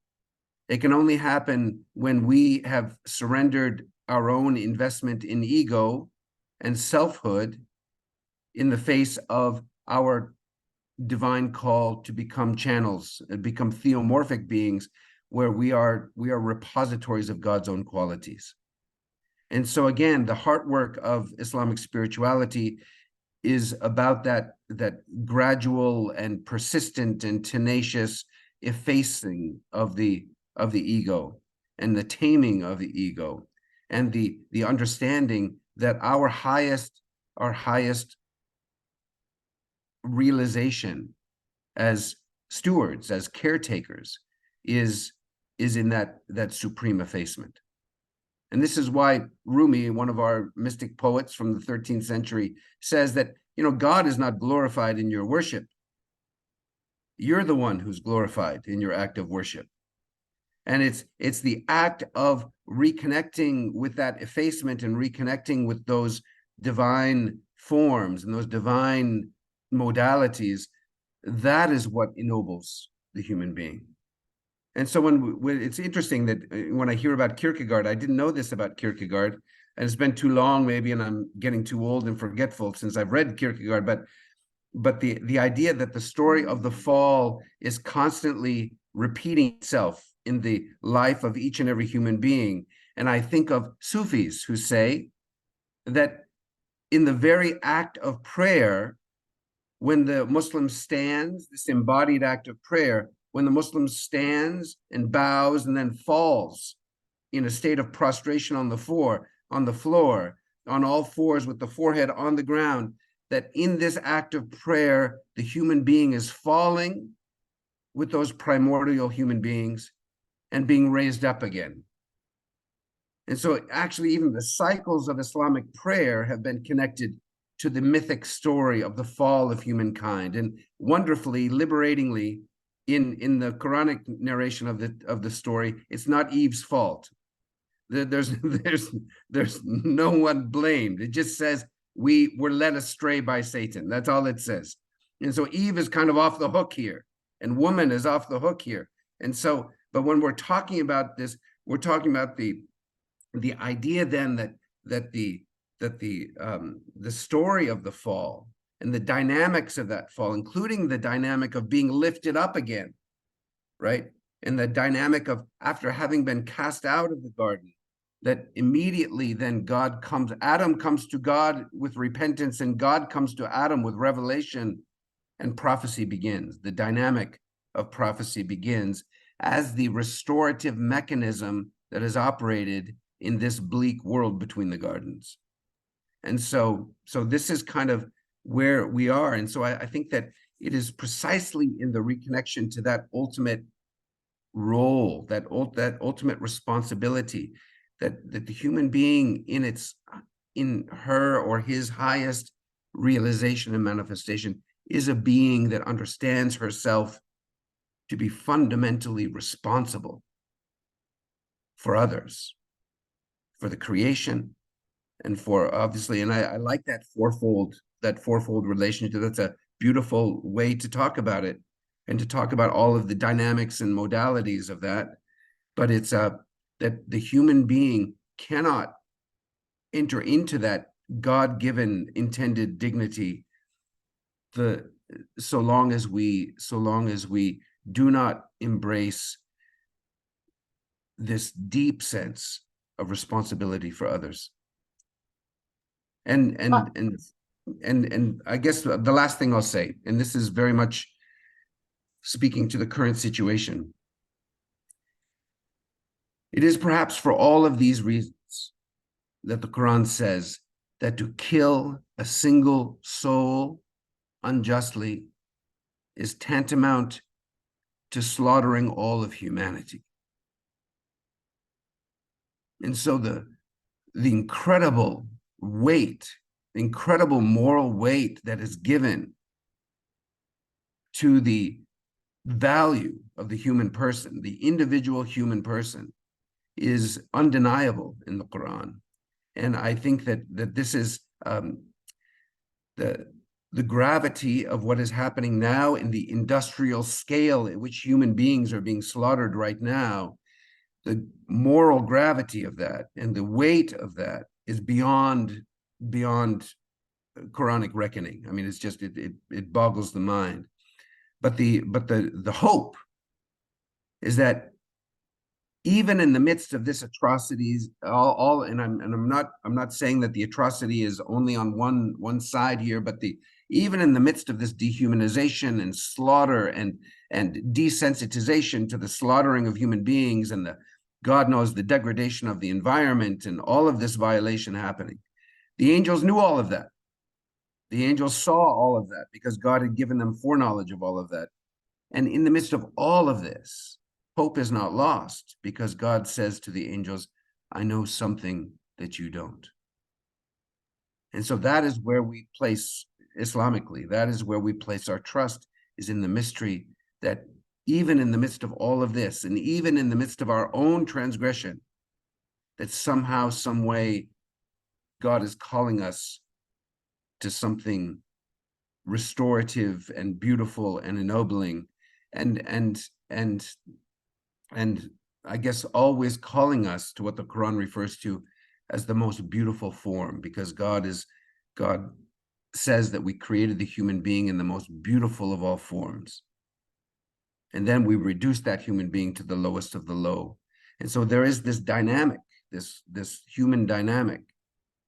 It can only happen when we have surrendered our own investment in ego and selfhood in the face of our divine call to become channels and become theomorphic beings, where we are repositories of God's own qualities. And so again, the heart work of Islamic spirituality is about that gradual and persistent and tenacious effacing of the ego and the taming of the ego, and the understanding that our highest realization as stewards, as caretakers, is in that supreme effacement. And this is why Rumi, one of our mystic poets from the 13th century, says that, God is not glorified in your worship. You're the one who's glorified in your act of worship. And it's the act of reconnecting with that effacement and reconnecting with those divine forms and those divine modalities. That is what ennobles the human being. And so when it's interesting that when I hear about Kierkegaard, I didn't know this about Kierkegaard, and it's been too long maybe, and I'm getting too old and forgetful since I've read Kierkegaard, but the idea that the story of the fall is constantly repeating itself in the life of each and every human being. And I think of Sufis who say that in the very act of prayer, when the Muslim stands, this embodied act of prayer, when the Muslim stands and bows and then falls in a state of prostration on the floor, on all fours with the forehead on the ground, that in this act of prayer, the human being is falling with those primordial human beings and being raised up again. And so actually even the cycles of Islamic prayer have been connected to the mythic story of the fall of humankind. And wonderfully, liberatingly, in the Quranic narration of the story, it's not Eve's fault. There's no one blamed. It just says we were led astray by Satan. That's all it says. And so Eve is kind of off the hook here, and woman is off the hook here. And so, but when we're talking about this, we're talking about the idea then that the story of the fall and the dynamics of that fall, including the dynamic of being lifted up again, right? And the dynamic of, after having been cast out of the garden, that immediately then Adam comes to God with repentance, and God comes to Adam with revelation, and prophecy begins. The dynamic of prophecy begins as the restorative mechanism that is operated in this bleak world between the gardens. And so this is kind of where we are. And so I think that it is precisely in the reconnection to that ultimate role, that ultimate responsibility, that the human being in her or his highest realization and manifestation is a being that understands herself to be fundamentally responsible for others, for the creation, and for obviously, and I like that fourfold relationship. That's a beautiful way to talk about it, and to talk about all of the dynamics and modalities of that. But it's that the human being cannot enter into that God-given intended dignity so long as we do not embrace this deep sense of responsibility for others. And I guess the last thing I'll say, and this is very much speaking to the current situation, it is perhaps for all of these reasons that the Quran says that to kill a single soul unjustly is tantamount to slaughtering all of humanity. And so the incredible weight, incredible moral weight that is given to the value of the human person, the individual human person, is undeniable in the Quran. And I think that this is the gravity of what is happening now in the industrial scale at which human beings are being slaughtered right now. The moral gravity of that and the weight of that is beyond Quranic reckoning. I mean, it's just it boggles the mind. But the hope is that even in the midst of this atrocities, and I'm not saying that the atrocity is only on one side here, but even in the midst of this dehumanization and slaughter and desensitization to the slaughtering of human beings and God knows the degradation of the environment and all of this violation happening, the angels knew all of that. The angels saw all of that because God had given them foreknowledge of all of that. And in the midst of all of this, hope is not lost because God says to the angels, I know something that you don't. And so that is where we place Islamically, that is where we place our trust, is in the mystery that even in the midst of all of this, and even in the midst of our own transgression, that somehow, some way, God is calling us to something restorative and beautiful and ennobling, and I guess always calling us to what the Quran refers to as the most beautiful form, because God says that we created the human being in the most beautiful of all forms. And then we reduce that human being to the lowest of the low. And so there is this dynamic, this human dynamic.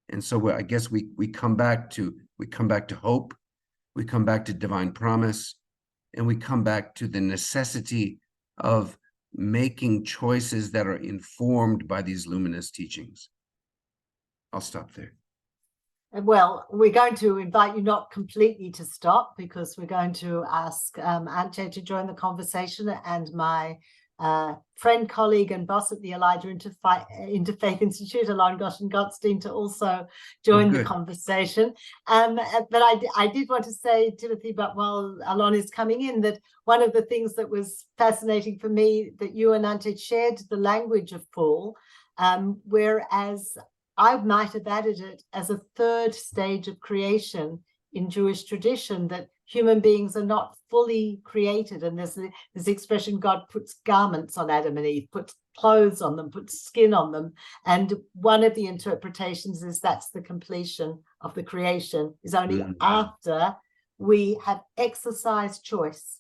And so I guess we come back to hope, we come back to divine promise, and we come back to the necessity of making choices that are informed by these luminous teachings. I'll stop there. Well, we're going to invite you not completely to stop, because we're going to ask Antje to join the conversation, and my friend, colleague, and boss at the Elijah Interfaith Institute, Alon Goshen-Gottstein, to also join the conversation. But I did want to say, Timothy, but while Alon is coming in, that one of the things that was fascinating for me, that you and Antje shared the language of fall, whereas I might have added it as a third stage of creation in Jewish tradition, that human beings are not fully created. And there's this expression, God puts garments on Adam and Eve, puts clothes on them, puts skin on them. And one of the interpretations is that's the completion of the creation, is only after we have exercised choice.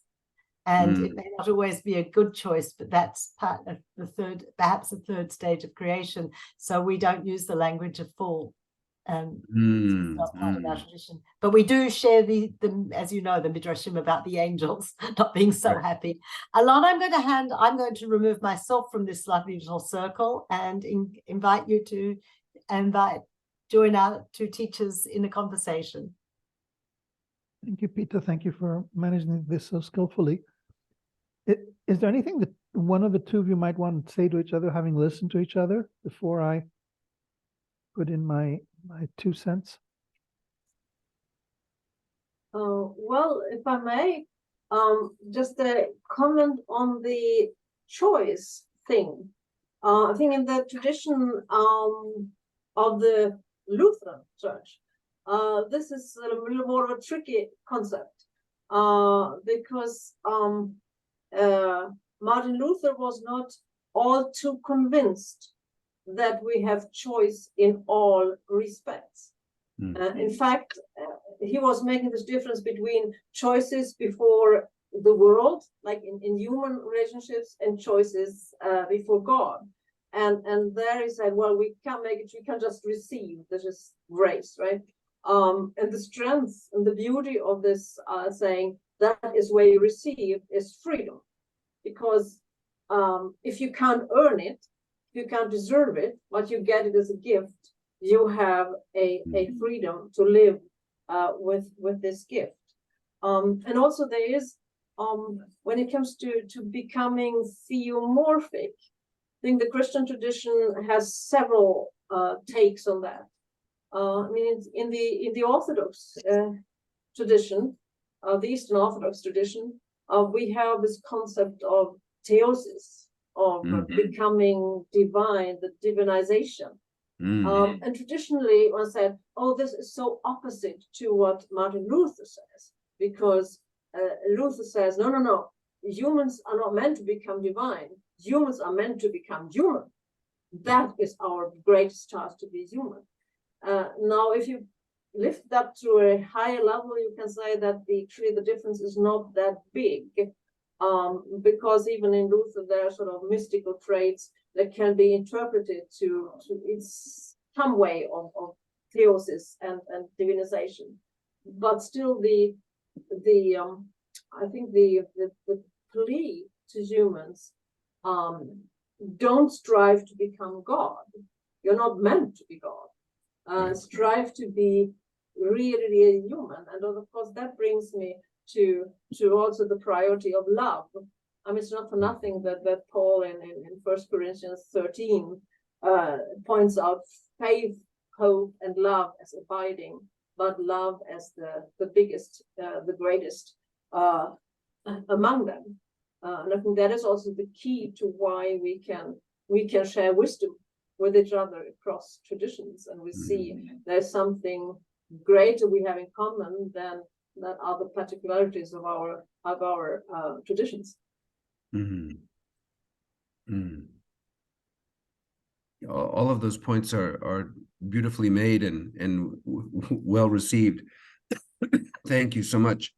And it may not always be a good choice, but that's part of the third, perhaps the third stage of creation. So we don't use the language of fall. It's not part of our tradition. But we do share the as you know, the midrashim about the angels not being so happy. Alon, I'm going to remove myself from this lovely little circle and invite you to join our two teachers in a conversation. Thank you, Peta. Thank you for managing this so skillfully. Is there anything that one of the two of you might want to say to each other, having listened to each other, before I put in my 2 cents? Well, if I may, just a comment on the choice thing. I think in the tradition of the Lutheran Church, this is a little more of a tricky concept, because Martin Luther was not all too convinced that we have choice in all respects. In fact, he was making this difference between choices before the world, like in human relationships, and choices before God. And there he said, well, we can't make it, we can't just receive, this is grace, right? And the strength and the beauty of this saying, that is where you receive, is freedom. Because if you can't earn it, you can't deserve it, but you get it as a gift, you have a freedom to live with this gift. And also there is when it comes to becoming theomorphic, I think the Christian tradition has several takes on that. I mean, in the Orthodox tradition, the Eastern Orthodox tradition, we have this concept of theosis, of becoming divine, the divinization. And traditionally, one said, oh, this is so opposite to what Martin Luther says, because Luther says, no, humans are not meant to become divine. Humans are meant to become human. That is our greatest task, to be human. Now, if you lift it up to a higher level, you can say that the difference is not that big, because even in Luther, there are sort of mystical traits that can be interpreted to it's some way of theosis and divinization. But still, I think the plea to humans, don't strive to become God. You're not meant to be God. Strive to be really human. And of course, that brings me to also the priority of love. I mean, it's not for nothing that Paul in 1 Corinthians 13 points out faith, hope, and love as abiding, but love as the biggest, the greatest among them. And I think that is also the key to why we can share wisdom with each other across traditions, and we see there's something greater we have in common than other particularities of our traditions. All of those points are beautifully made and well received. Thank you so much.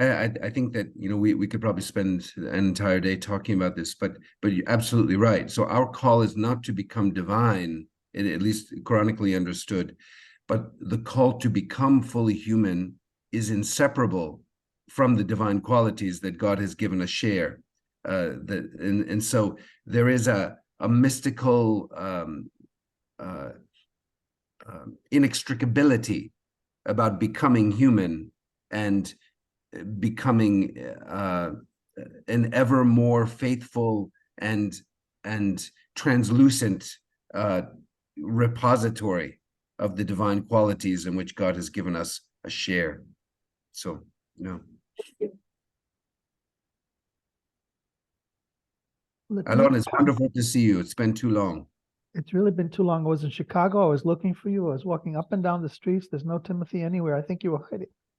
I think that we could probably spend an entire day talking about this, but you're absolutely right. So our call is not to become divine, at least Quranically understood, but the call to become fully human is inseparable from the divine qualities that God has given us share. And so there is a mystical inextricability about becoming human and becoming an ever more faithful and translucent repository of the divine qualities in which God has given us a share. So, Alon, it's wonderful to see you. It's been too long. It's really been too long. I was in Chicago. I was looking for you. I was walking up and down the streets. There's no Timothy anywhere. I think you were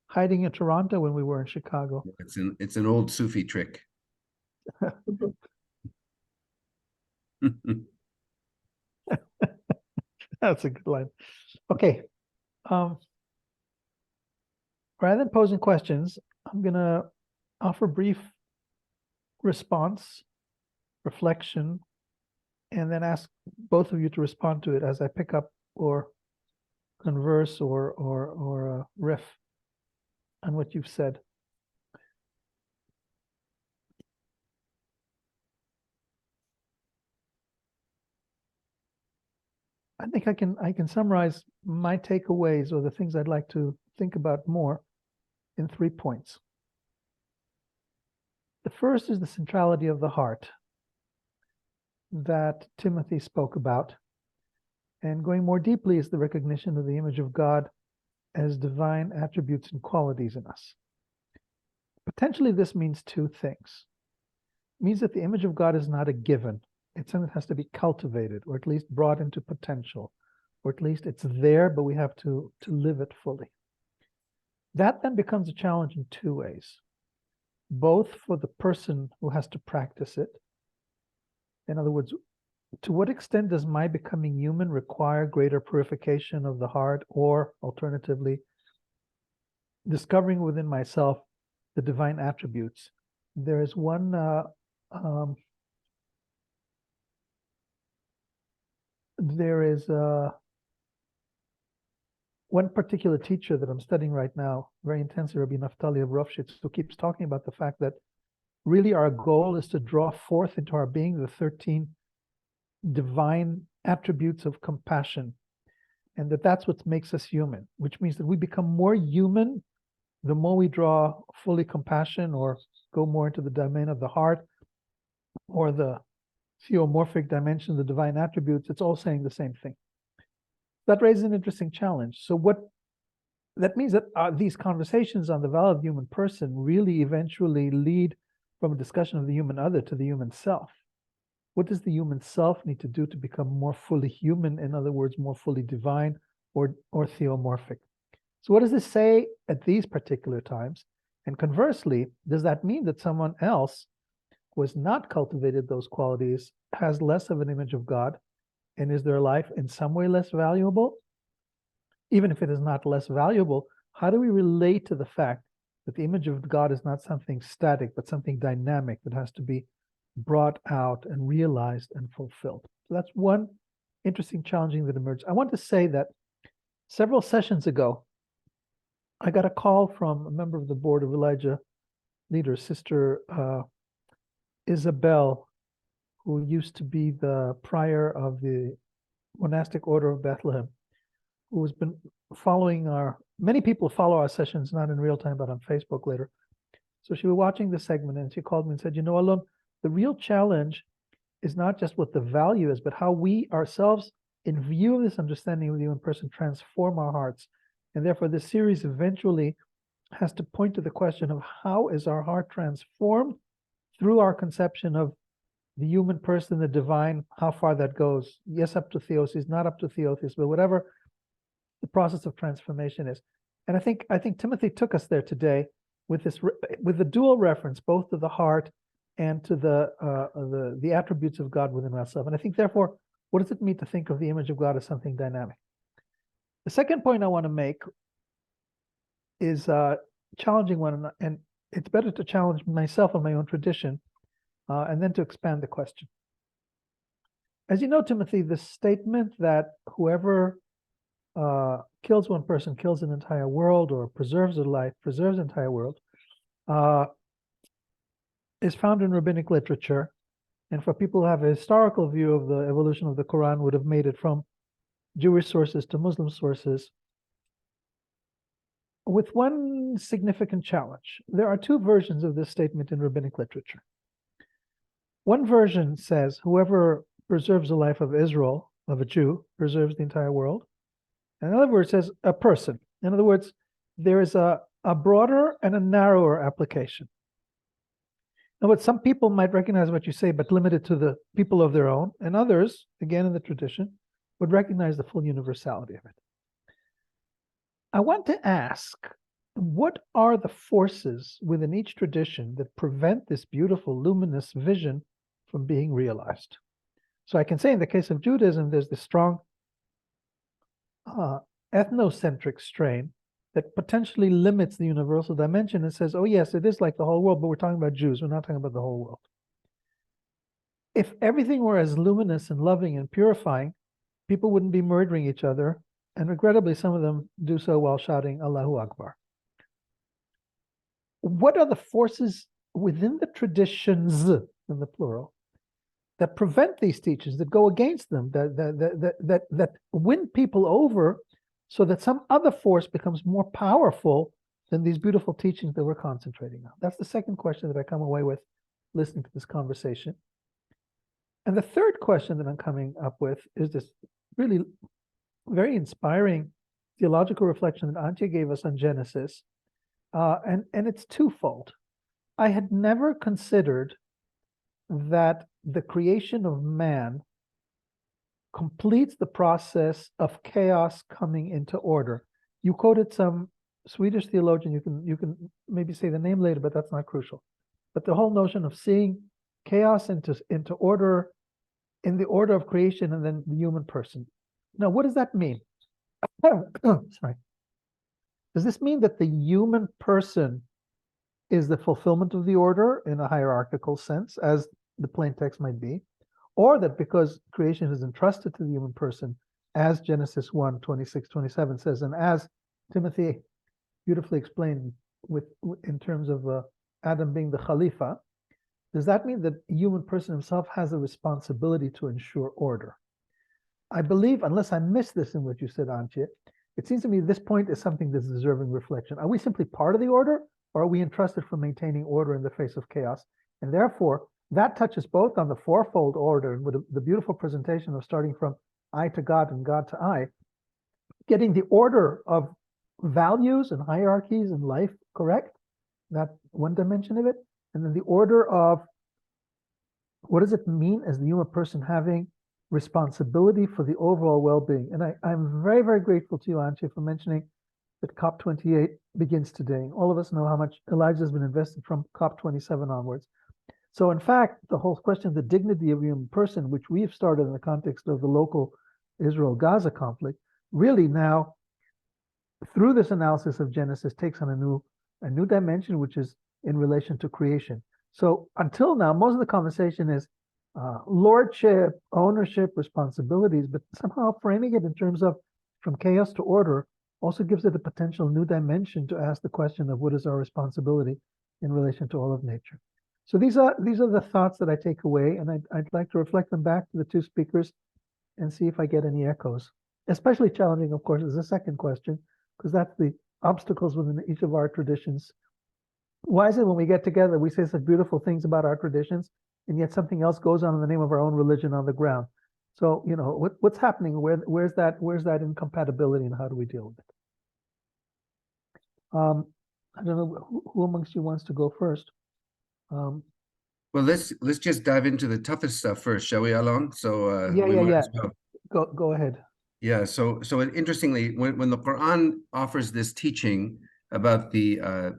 hiding in Toronto when we were in Chicago. It's an old Sufi trick. That's a good line. Okay. Rather than posing questions, I'm going to offer brief response, reflection, and then ask both of you to respond to it as I pick up or converse or riff on what you've said. I think I can summarize my takeaways or the things I'd like to think about more in 3 points. The first is the centrality of the heart that Timothy spoke about. And going more deeply is the recognition of the image of God as divine attributes and qualities in us. Potentially, this means 2 things. It means that the image of God is not a given. It's something that has to be cultivated, or at least brought into potential, or at least it's there, but we have to live it fully. That then becomes a challenge in 2 ways, both for the person who has to practice it. In other words, to what extent does my becoming human require greater purification of the heart, or alternatively, discovering within myself the divine attributes? There is one one particular teacher that I'm studying right now, very intensely, Rabbi Naftali of Rovshitz, who keeps talking about the fact that really our goal is to draw forth into our being the 13 divine attributes of compassion, and that's what makes us human, which means that we become more human the more we draw fully compassion or go more into the domain of the heart or the theomorphic dimension, the divine attributes, it's all saying the same thing. That raises an interesting challenge. So what that means that these conversations on the value of the human person really eventually lead from a discussion of the human other to the human self. What does the human self need to do to become more fully human? In other words, more fully divine or theomorphic. So what does this say at these particular times? And conversely, does that mean that someone else who has not cultivated those qualities has less of an image of God? And is their life in some way less valuable? Even if it is not less valuable, how do we relate to the fact that the image of God is not something static, but something dynamic that has to be brought out and realized and fulfilled? So that's one interesting challenging that emerged. I want to say that several sessions ago, I got a call from a member of the board of Elijah leaders, Sister Isabel, who used to be the prior of the monastic order of Bethlehem, who has been following many people follow our sessions, not in real time, but on Facebook later. So she was watching the segment and she called me and said, you know, Alon, the real challenge is not just what the value is, but how we ourselves, in view of this understanding of the human person, transform our hearts. And therefore, this series eventually has to point to the question of how is our heart transformed through our conception of the human person, the divine, how far that goes. Yes, up to theosis, not up to theosis, but whatever the process of transformation is. And I think Timothy took us there today with this, with the dual reference, both to the heart and to the attributes of God within ourselves. And I think, therefore, what does it mean to think of the image of God as something dynamic? The second point I want to make is a challenging one, and it's better to challenge myself and my own tradition, and then to expand the question. As you know, Timothy, the statement that whoever kills one person kills an entire world, or preserves a life preserves an entire world, is found in rabbinic literature. And for people who have a historical view of the evolution of the Quran, would have made it from Jewish sources to Muslim sources, with one significant challenge. There are two versions of this statement in rabbinic literature. One version says, whoever preserves the life of Israel, of a Jew, preserves the entire world. And another word says, a person. In other words, there is a broader and a narrower application. Now, what some people might recognize what you say, but limit it to the people of their own, and others, again in the tradition, would recognize the full universality of it. I want to ask, what are the forces within each tradition that prevent this beautiful, luminous vision from being realized? So I can say in the case of Judaism, there's this strong ethnocentric strain that potentially limits the universal dimension and says, oh yes, it is like the whole world, but we're talking about Jews, we're not talking about the whole world. If everything were as luminous and loving and purifying, people wouldn't be murdering each other, and regrettably, some of them do so while shouting Allahu Akbar. What are the forces within the traditions, in the plural, that prevent these teachings, that go against them, that win people over, so that some other force becomes more powerful than these beautiful teachings that we're concentrating on? That's the second question that I come away with listening to this conversation. And the third question that I'm coming up with is this really very inspiring theological reflection that Antje gave us on Genesis. And it's twofold. I had never considered that the creation of man completes the process of chaos coming into order. You quoted some Swedish theologian, you can maybe say the name later, but that's not crucial. But the whole notion of seeing chaos into order, in the order of creation, and then the human person. Now, what does that mean? Sorry. Does this mean that the human person is the fulfillment of the order in a hierarchical sense, as the plain text might be? Or that because creation is entrusted to the human person, as Genesis 1:26-27 says, and as Timothy beautifully explained in terms of Adam being the Khalifa, does that mean that the human person himself has a responsibility to ensure order? I believe, unless I missed this in what you said, Antje, it seems to me this point is something that's deserving reflection. Are we simply part of the order, or are we entrusted for maintaining order in the face of chaos? And therefore, that touches both on the fourfold order with the beautiful presentation of starting from I to God and God to I, getting the order of values and hierarchies in life correct, that one dimension of it, and then the order of what does it mean as the human person having responsibility for the overall well-being. And I'm very, very grateful to you, Antje, for mentioning that COP28 begins today. All of us know how much Elijah has been invested from COP27 onwards. So in fact, the whole question of the dignity of the human person, which we've started in the context of the local Israel-Gaza conflict, really now, through this analysis of Genesis, takes on a new dimension, which is in relation to creation. So until now, most of the conversation is lordship, ownership, responsibilities, but somehow framing it in terms of from chaos to order also gives it a potential new dimension to ask the question of what is our responsibility in relation to all of nature. So these are the thoughts that I take away, and I'd like to reflect them back to the two speakers and see if I get any echoes. Especially challenging, of course, is the second question, because that's the obstacles within each of our traditions. Why is it when we get together, we say such beautiful things about our traditions, and yet something else goes on in the name of our own religion on the ground? So, you know, what's happening? Where's that incompatibility, and how do we deal with it? I don't know who amongst you wants to go first. Well, let's just dive into the toughest stuff first, shall we, Alon? So we might as well. Go ahead. Yeah. So interestingly, when the Quran offers this teaching about the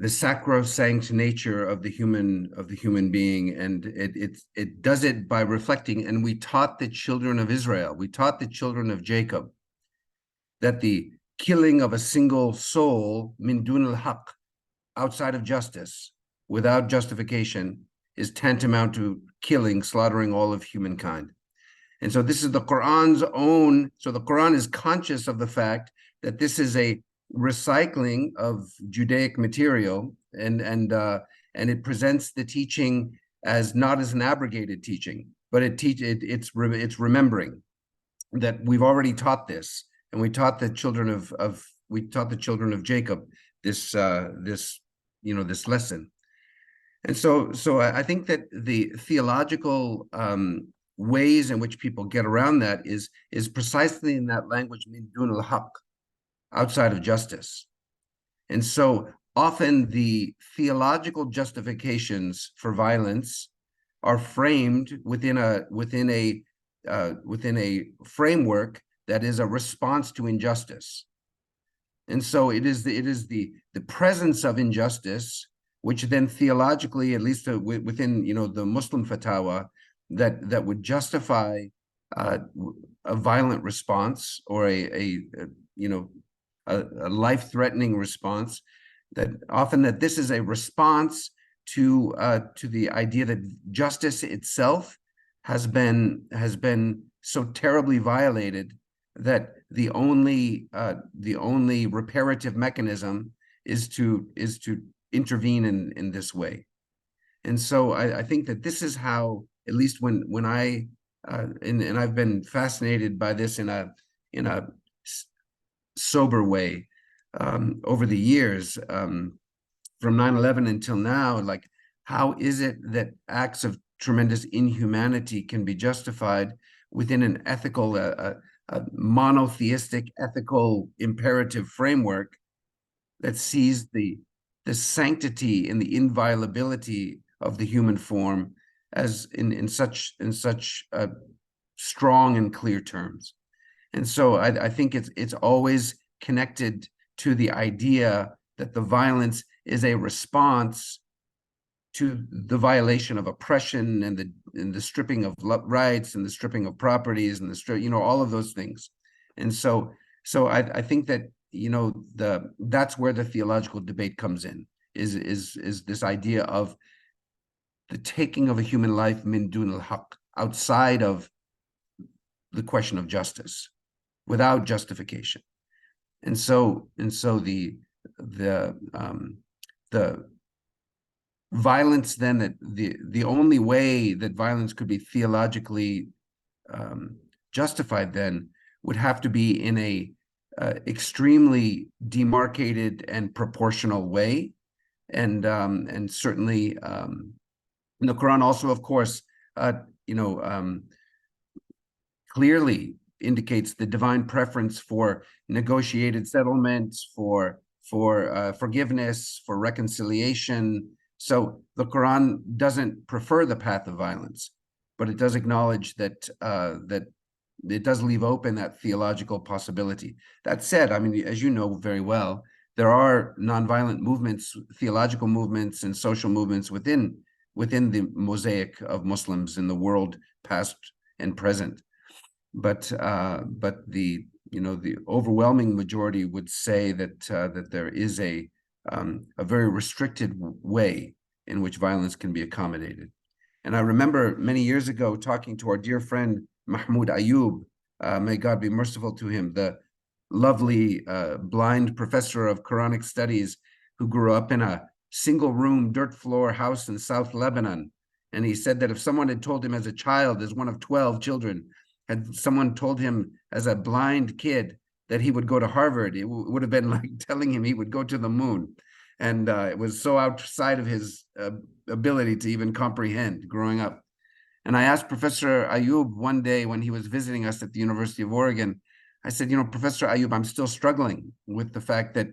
sacrosanct nature of the human being, and it does it by reflecting. And we taught the children of Israel, we taught the children of Jacob, that the killing of a single soul, min dun al-haq, outside of justice, without justification, is tantamount to slaughtering all of humankind. And so this is the Quran's own. So the Quran is conscious of the fact that this is a recycling of Judaic material, and it presents the teaching as not as an abrogated teaching, but it's remembering that we've already taught this, and we taught the children of Jacob this lesson. And so I think that the theological ways in which people get around that is precisely in that language, min dun al-haq, outside of justice. And so often the theological justifications for violence are framed within a framework that is a response to injustice. And so it is the presence of injustice, which then theologically, at least within the Muslim fatwa, that would justify a violent response or a life-threatening response. That often that this is a response to the idea that justice itself has been so terribly violated that the only reparative mechanism is to intervene in this way. And so I think that this is how, at least when I and I've been fascinated by this in a sober way over the years, from 9/11 until now. Like, how is it that acts of tremendous inhumanity can be justified within an ethical, a monotheistic ethical imperative framework that sees the sanctity and the inviolability of the human form as in such strong and clear terms? And so I think it's always connected to the idea that the violence is a response to the violation of oppression and the stripping of rights and the stripping of properties and all of those things. And so I think that that's where the theological debate comes in, is this idea of the taking of a human life min dun al-haq, outside of the question of justice, without justification. And so the violence then, that the only way that violence could be theologically justified then would have to be in a extremely demarcated and proportional way, and certainly the Quran also, of course, clearly indicates the divine preference for negotiated settlements, for forgiveness, for reconciliation. So the Quran doesn't prefer the path of violence, but it does acknowledge that that it does leave open that theological possibility. That said, I mean, as you know very well, there are nonviolent movements, theological movements, and social movements within the mosaic of Muslims in the world, past and present. But the overwhelming majority would say that that there is a very restricted way in which violence can be accommodated. And I remember many years ago talking to our dear friend Mahmoud Ayub, may God be merciful to him, the lovely blind professor of Quranic studies who grew up in a single-room dirt floor house in South Lebanon. And he said that if someone had told him as a child, as one of 12 children, had someone told him as a blind kid that he would go to Harvard, it would have been like telling him he would go to the moon. And it was so outside of his ability to even comprehend growing up. And I asked Professor Ayub one day when he was visiting us at the University of Oregon, I said, Professor Ayub, I'm still struggling with the fact that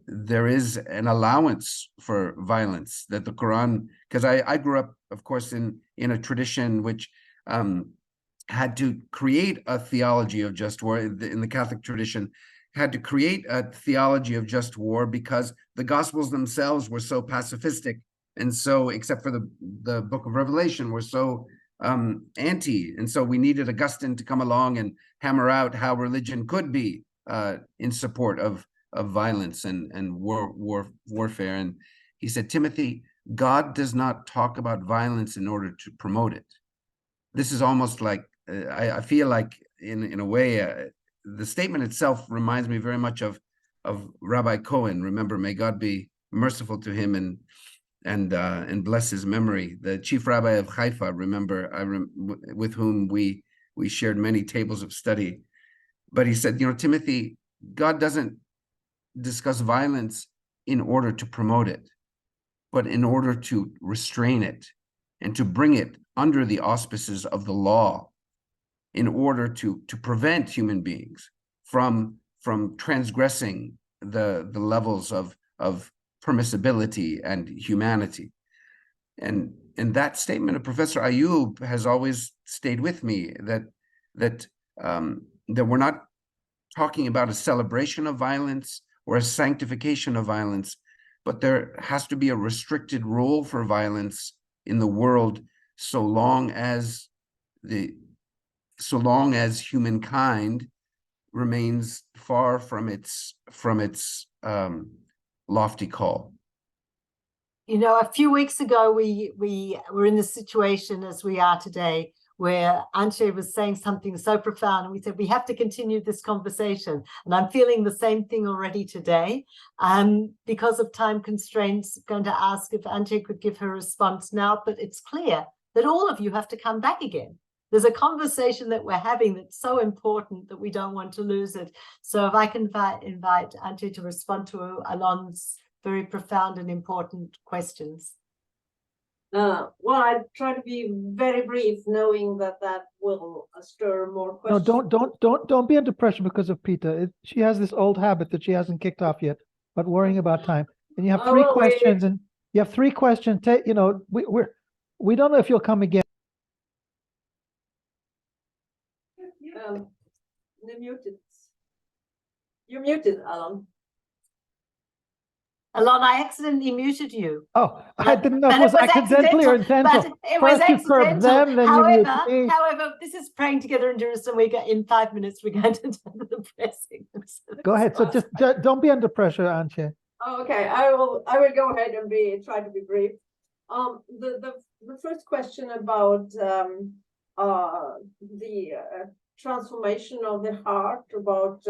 there is an allowance for violence, that the Quran, because I grew up, of course, in a tradition which had to create a theology of just war. In the Catholic tradition, had to create a theology of just war because the Gospels themselves were so pacifistic, and so, except for the Book of Revelation, were so anti, and so we needed Augustine to come along and hammer out how religion could be in support of violence and warfare. And he said, Timothy, God does not talk about violence in order to promote it. This is almost like I feel like in a way the statement itself reminds me very much of Rabbi Cohen. Remember, may God be merciful to him and bless his memory. The chief rabbi of Haifa, remember, with whom we shared many tables of study. But he said, Timothy, God doesn't discuss violence in order to promote it, but in order to restrain it and to bring it under the auspices of the law, in order to prevent human beings from transgressing the levels of permissibility and humanity. And that statement of Professor Ayub has always stayed with me, that we're not talking about a celebration of violence or a sanctification of violence, but there has to be a restricted role for violence in the world so long as humankind remains far from its lofty call. A few weeks ago, we were in the situation as we are today, where Antje was saying something so profound, and we said, we have to continue this conversation. And I'm feeling the same thing already today. Because of time constraints, I'm going to ask if Antje could give her response now, but it's clear that all of you have to come back again. There's a conversation that we're having that's so important that we don't want to lose it. So if I can invite Antje to respond to Alon's very profound and important questions. Well, I try to be very brief, knowing that will stir more questions. No, don't be under pressure because of Peta. She has this old habit that she hasn't kicked off yet, but worrying about time. And you have three questions, and you have three questions. We don't know if you'll come again. You're muted, Alon. Alon, I accidentally muted you. Oh, I didn't know if it was accidentally or intentional. But it was First you curb them, then you mute me. However, this is praying together in Jerusalem. In 5 minutes, we're going to do the blessing. Go ahead. So just don't be under pressure, Antje. Oh, okay, I will go ahead and try to be brief. The first question about the transformation of the heart, about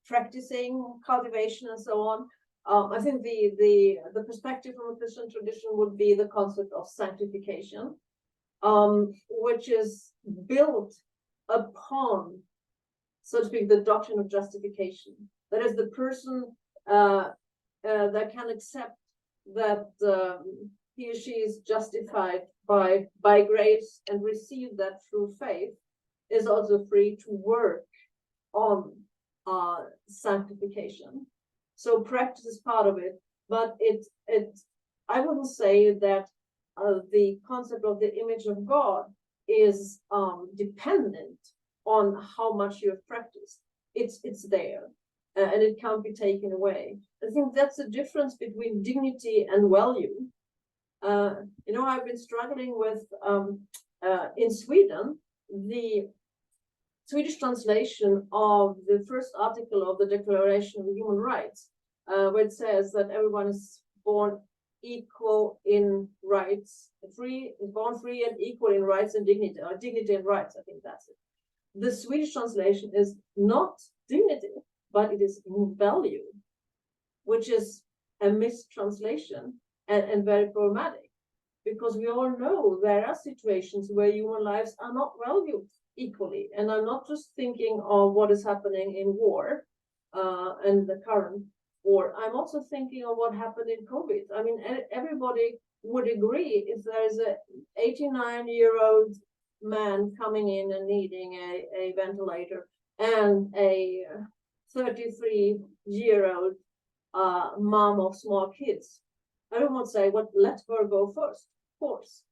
practicing cultivation and so on. I think the perspective from a Christian tradition would be the concept of sanctification, which is built upon, so to speak, the doctrine of justification. That is, the person that can accept that he or she is justified by grace and receive that through faith is also free to work on sanctification. So practice is part of it, but I wouldn't say that the concept of the image of God is dependent on how much you have practiced. It's there, and it can't be taken away. I think that's the difference between dignity and value. I've been struggling with in Sweden, the Swedish translation of the first article of the Declaration of Human Rights, where it says that everyone is born equal in rights, born free and equal in rights and dignity, or dignity and rights. I think that's it. The Swedish translation is not dignity, but it is value, which is a mistranslation and very problematic, because we all know there are situations where human lives are not valued equally. And I'm not just thinking of what is happening in war and the current war. I'm also thinking of what happened in COVID. I mean, everybody would agree if there is an 89-year-old man coming in and needing a ventilator and a 33-year-old mom of small kids. I don't want to say, well, let her go first, of course.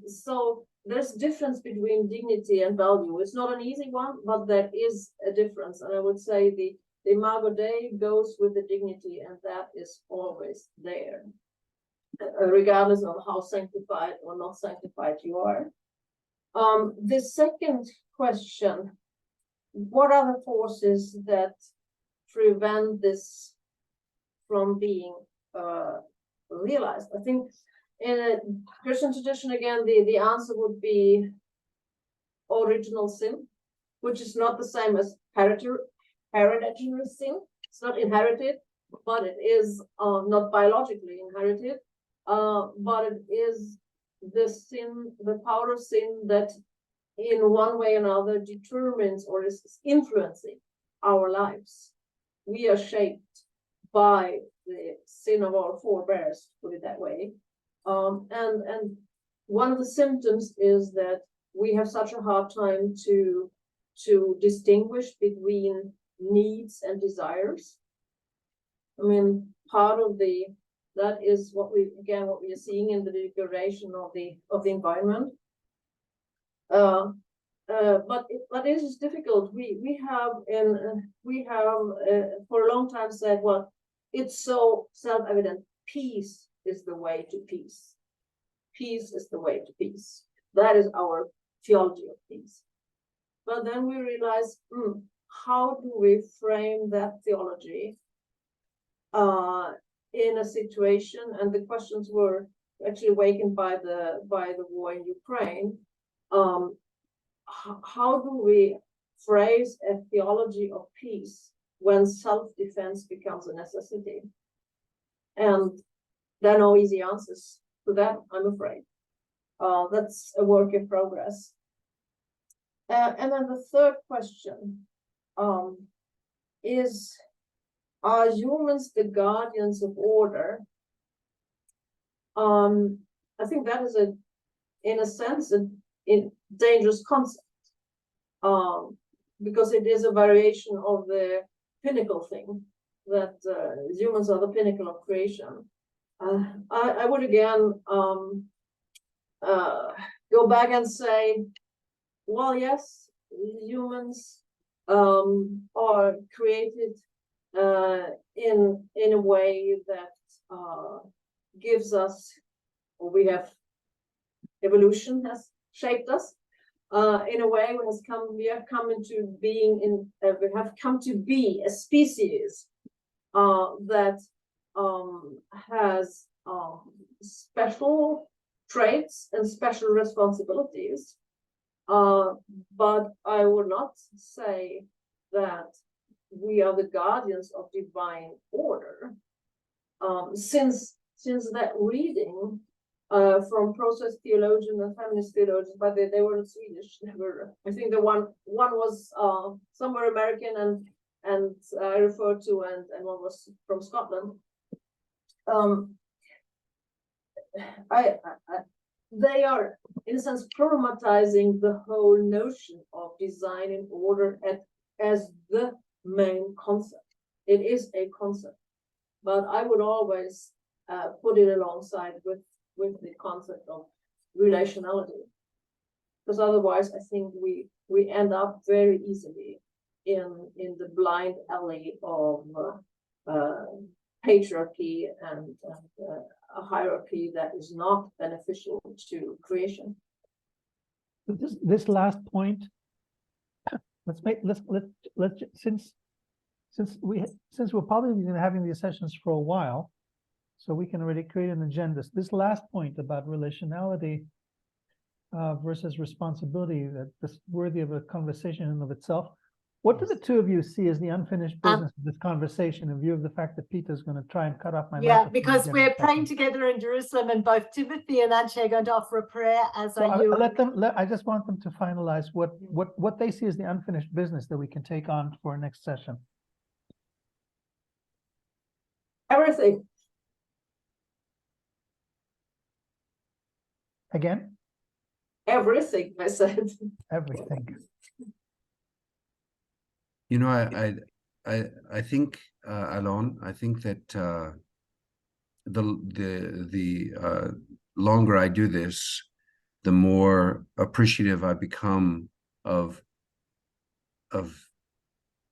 So there's a difference between dignity and value. It's not an easy one, but there is a difference. And I would say the Imago Dei goes with the dignity, and that is always there, regardless of how sanctified or not sanctified you are. The second question, what are the forces that prevent this from being realized? I think in a Christian tradition, again, the answer would be original sin, which is not the same as hereditary sin. It's not inherited, but it is not biologically inherited, but it is the sin, the power of sin that in one way or another determines or is influencing our lives. We are shaped by the sin of our forebears, put it that way. And one of the symptoms is that we have such a hard time to distinguish between needs and desires. I mean, part of that is what we are seeing in the Declaration of the Environment. But it is difficult. We have for a long time said, well, it's so self-evident. Peace is the way to peace. Peace is the way to peace. That is our theology of peace. But then we realize, how do we frame that theology in a situation? And the questions were actually awakened by the war in Ukraine. How do we phrase a theology of peace when self-defense becomes a necessity? And there are no easy answers to that, I'm afraid. That's a work in progress. And then the third question is, are humans the guardians of order? I think that is in a sense, a dangerous concept, because it is a variation of the pinnacle thing, that humans are the pinnacle of creation. I would again go back and say, well, yes, humans are created in a way that gives us, or evolution has shaped us in a way we have come to be a species that has special traits and special responsibilities. But I would not say that we are the guardians of divine order. Since that reading from process theologians and feminist theologians, but they weren't Swedish. They were, I think the one was somewhere American and referred to, and one was from Scotland. They are, in a sense, problematizing the whole notion of design in order as the main concept. It is a concept, but I would always put it alongside with the concept of relationality, because otherwise I think we end up very easily in the blind alley of patriarchy and a hierarchy that is not beneficial to creation. This last point, since we're probably going to be having these sessions for a while, so we can already create an agenda. This last point about relationality versus responsibility, that's worthy of a conversation in and of itself. What do the two of you see as the unfinished business of this conversation in view of the fact that Peter's going to try and cut off my microphone? Because we're praying together in Jerusalem, and both Timothy and Antje are going to offer a prayer, as are you. I just want them to finalize what they see as the unfinished business that we can take on for our next session. Everything. Again? Everything, I said. Everything. You know, I think, Alon, I think that the longer I do this, the more appreciative I become of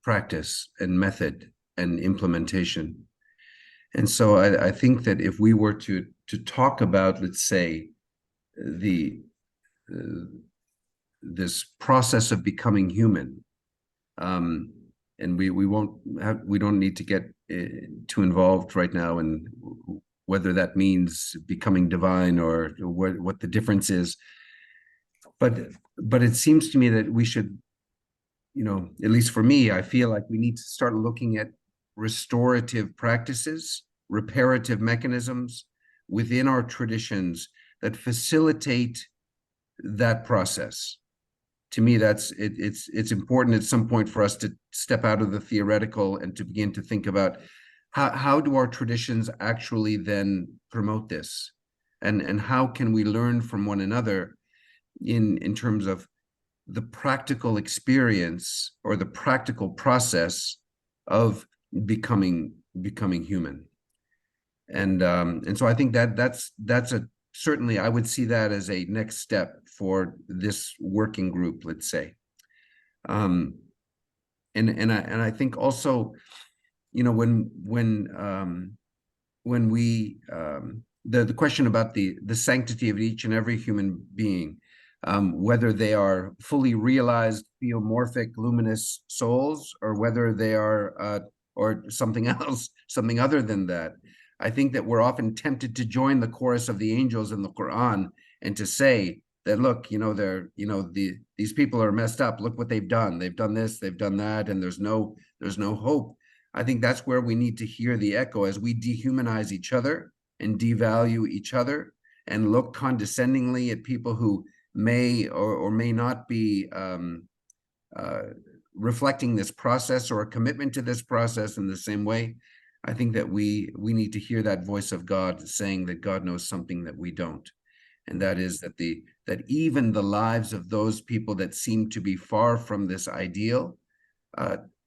practice and method and implementation. And so I think that if we were to talk about, let's say, this process of becoming human, and we don't need to get too involved right now in whether that means becoming divine or what the difference is, but it seems to me that we should, you know, at least for me, I feel like we need to start looking at restorative practices, reparative mechanisms within our traditions that facilitate that process. To me, it's important at some point for us to step out of the theoretical and to begin to think about how do our traditions actually then promote this, and how can we learn from one another in terms of the practical experience or the practical process of becoming human. And so I think that's certainly I would see that as a next step for this working group, let's say. And I think also, you know, when we the question about the sanctity of each and every human being, whether they are fully realized theomorphic luminous souls or whether they are or something else, something other than that. I think that we're often tempted to join the chorus of the angels in the Quran and to say that, look, you know, these people are messed up. Look what they've done. They've done this, they've done that, and there's no hope. I think that's where we need to hear the echo as we dehumanize each other and devalue each other and look condescendingly at people who may or may not be reflecting this process or a commitment to this process in the same way. I think that we need to hear that voice of God saying that God knows something that we don't. And that is that even the lives of those people that seem to be far from this ideal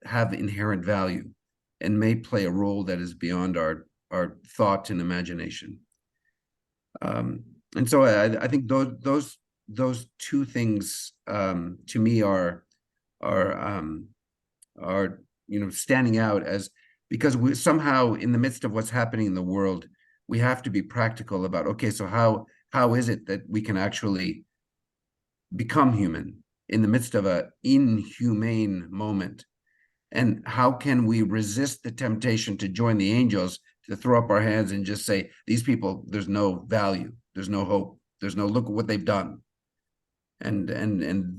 have inherent value and may play a role that is beyond our thought and imagination. And so I think those two things to me are you know, standing out as, because we somehow in the midst of what's happening in the world, we have to be practical about, okay, so how is it that we can actually become human in the midst of an inhumane moment? And how can we resist the temptation to join the angels, to throw up our hands and just say, these people, there's no value, there's no hope, there's no look at what they've done. And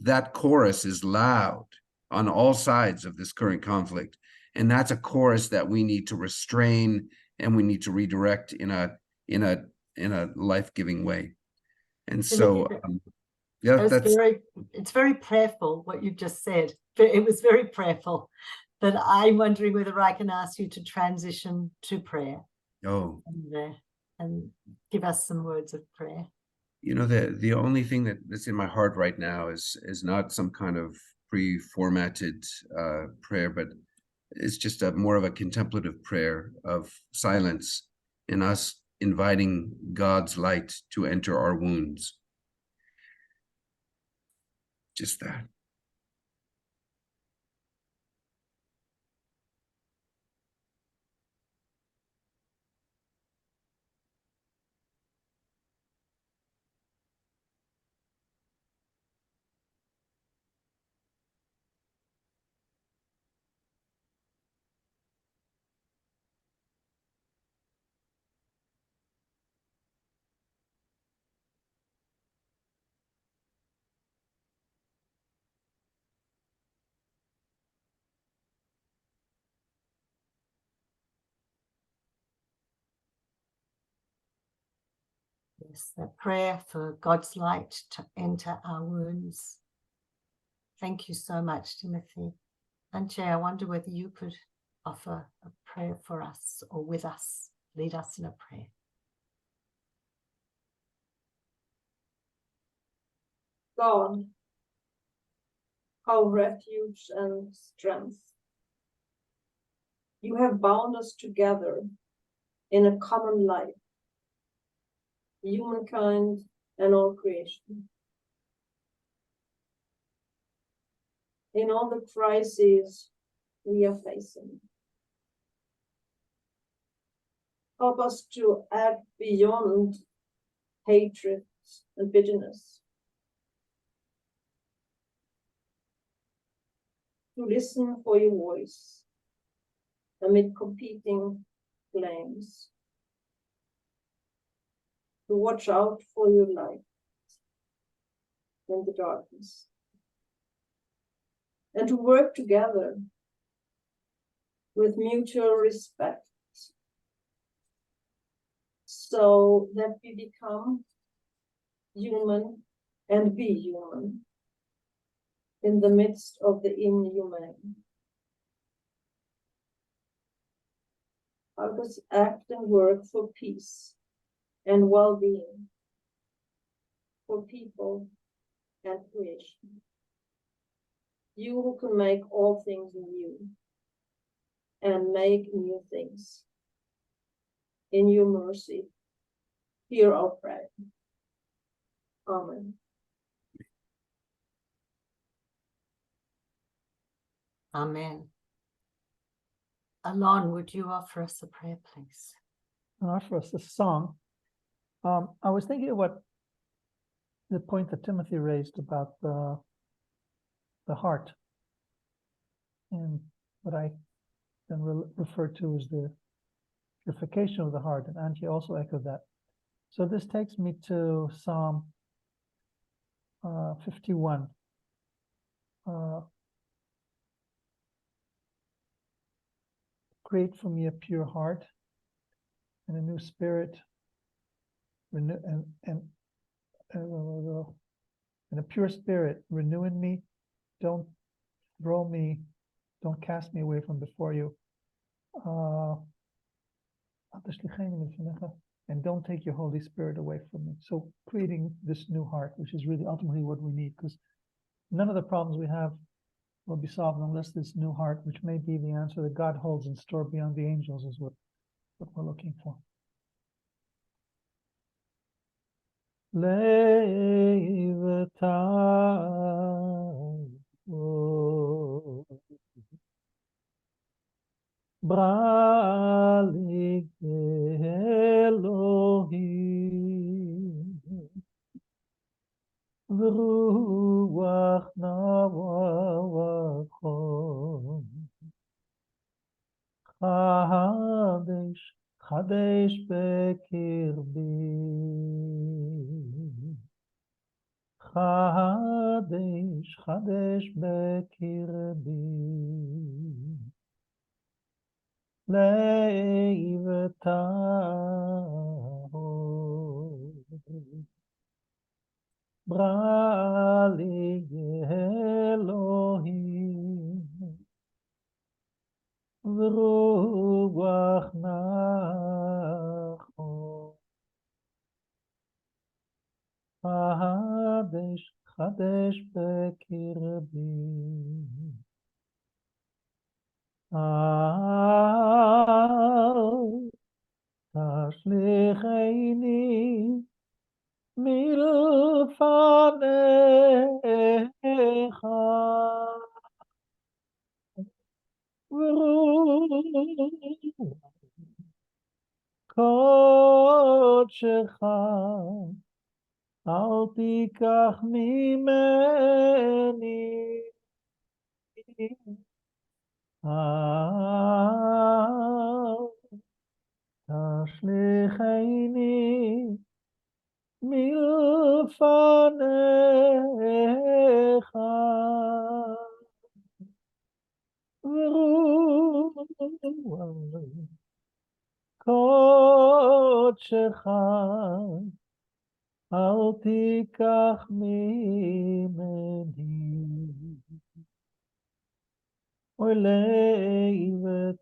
that chorus is loud on all sides of this current conflict. And that's a chorus that we need to restrain and we need to redirect in a a life-giving way. And Timothy, so yeah, it's very prayerful what you've just said. It was very prayerful, but I'm wondering whether I can ask you to transition to prayer and give us some words of prayer. You know, the only thing that's in my heart right now is not some kind of pre-formatted prayer, but it's just more of a contemplative prayer of silence in us inviting God's light to enter our wounds. Just that. Yes, a prayer for God's light to enter our wounds. Thank you so much, Timothy. Antje, I wonder whether you could offer a prayer for us or with us, lead us in a prayer. God, our refuge and strength, you have bound us together in a common life, humankind and all creation. In all the crises we are facing, help us to act beyond hatred and bitterness, to listen for your voice amid competing claims, to watch out for your light in the darkness, and to work together with mutual respect so that we become human and be human in the midst of the inhumane. Help us act and work for peace and well-being for people and creation. You who can make all things new and make new things. In your mercy, hear our prayer. Amen. Amen. Alon, would you offer us a prayer, please? I'll offer us a song. I was thinking about the point that Timothy raised about the heart, and what I then refer to as the purification of the heart, and Antje also echoed that. So this takes me to Psalm 51. Create for me a pure heart and a new spirit, and a pure spirit, renew in me. Don't cast me away from before you. And don't take your Holy Spirit away from me. So creating this new heart, which is really ultimately what we need, because none of the problems we have will be solved unless this new heart, which may be the answer that God holds in store beyond the angels, is what we're looking for. Bralik Elohim V'ruach navachom Chadesh bekirbi Chadesh bekirbi Leivetaho ברא לי אלוהים ורוח נחו חדש חדש בקרבי אל תשליכני מלפניך ורוח קודשך אל תיקח ממני אל תשליכני מלפניך ורוח קודשך אל תיקח ממני עולה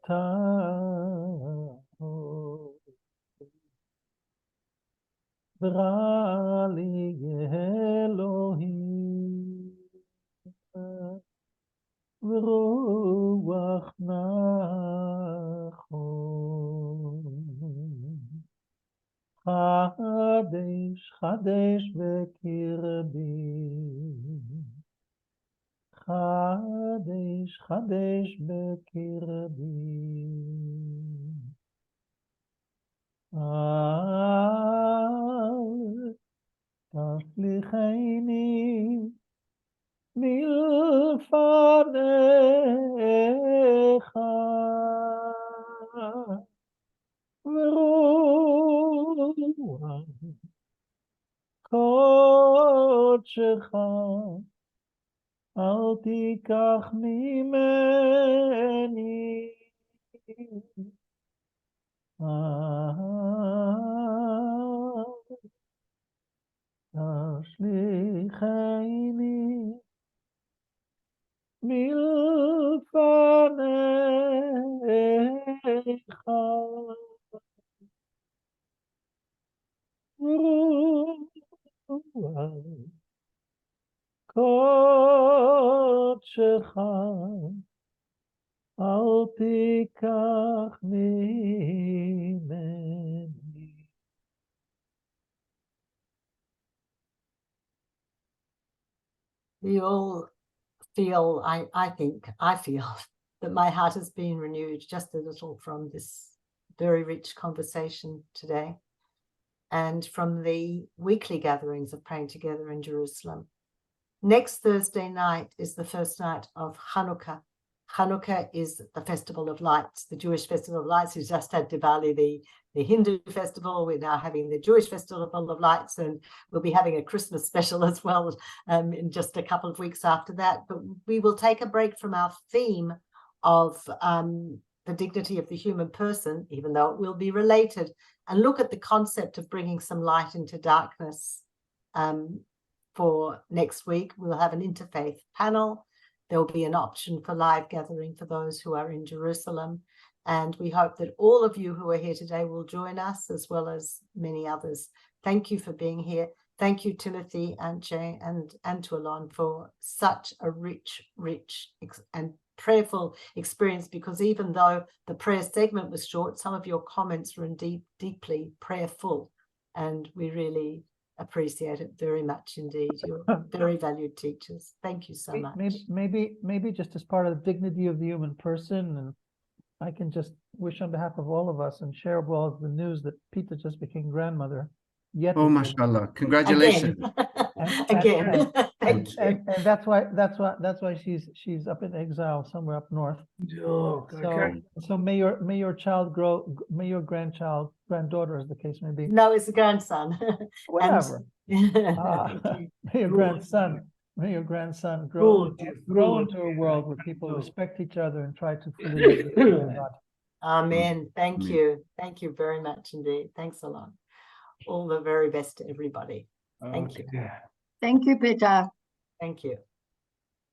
וטהור ברא לי אלוהים ורוח נחו חדש חדש בקרבי חדש חדש בקרבי אל תשליכני מלפניך ורוח קודשך אל תיקח ממני תשליכני מלפניך ורוח קודשך אל תיקח ממני. We all feel, I think, I feel that my heart has been renewed just a little from this very rich conversation today and from the weekly gatherings of praying together in Jerusalem. Next Thursday night is the first night of Hanukkah. Hanukkah is the festival of lights, the Jewish festival of lights. We just had Diwali, the Hindu festival. We're now having the Jewish festival of lights, and we'll be having a Christmas special as well in just a couple of weeks after that. But we will take a break from our theme of the dignity of the human person, even though it will be related, and look at the concept of bringing some light into darkness. For next week, we'll have an interfaith panel. There will be an option for live gathering for those who are in Jerusalem. And we hope that all of you who are here today will join us, as well as many others. Thank you for being here. Thank you, Timothy, Antje, and to Alon for such a rich and prayerful experience, because even though the prayer segment was short, some of your comments were indeed deeply prayerful. And we really appreciate it very much indeed. You're very valued teachers. Thank you so much. Maybe just as part of the dignity of the human person, and I can just wish on behalf of all of us and share well the news that Peta just became grandmother. Yet Oh, mashallah! Congratulations. Again. Thank you. And that's why she's up in exile somewhere up north. Oh, So may your child grow, may your granddaughter, as the case may be. No, it's a grandson. Whatever. And, May your grandson grow into a world where people respect each other and try to fully live the kingdom of God. Amen. Thank Amen. you. Thank you very much indeed. Thanks a lot. All the very best to everybody. Thank you. Thank you, Peta. Thank you.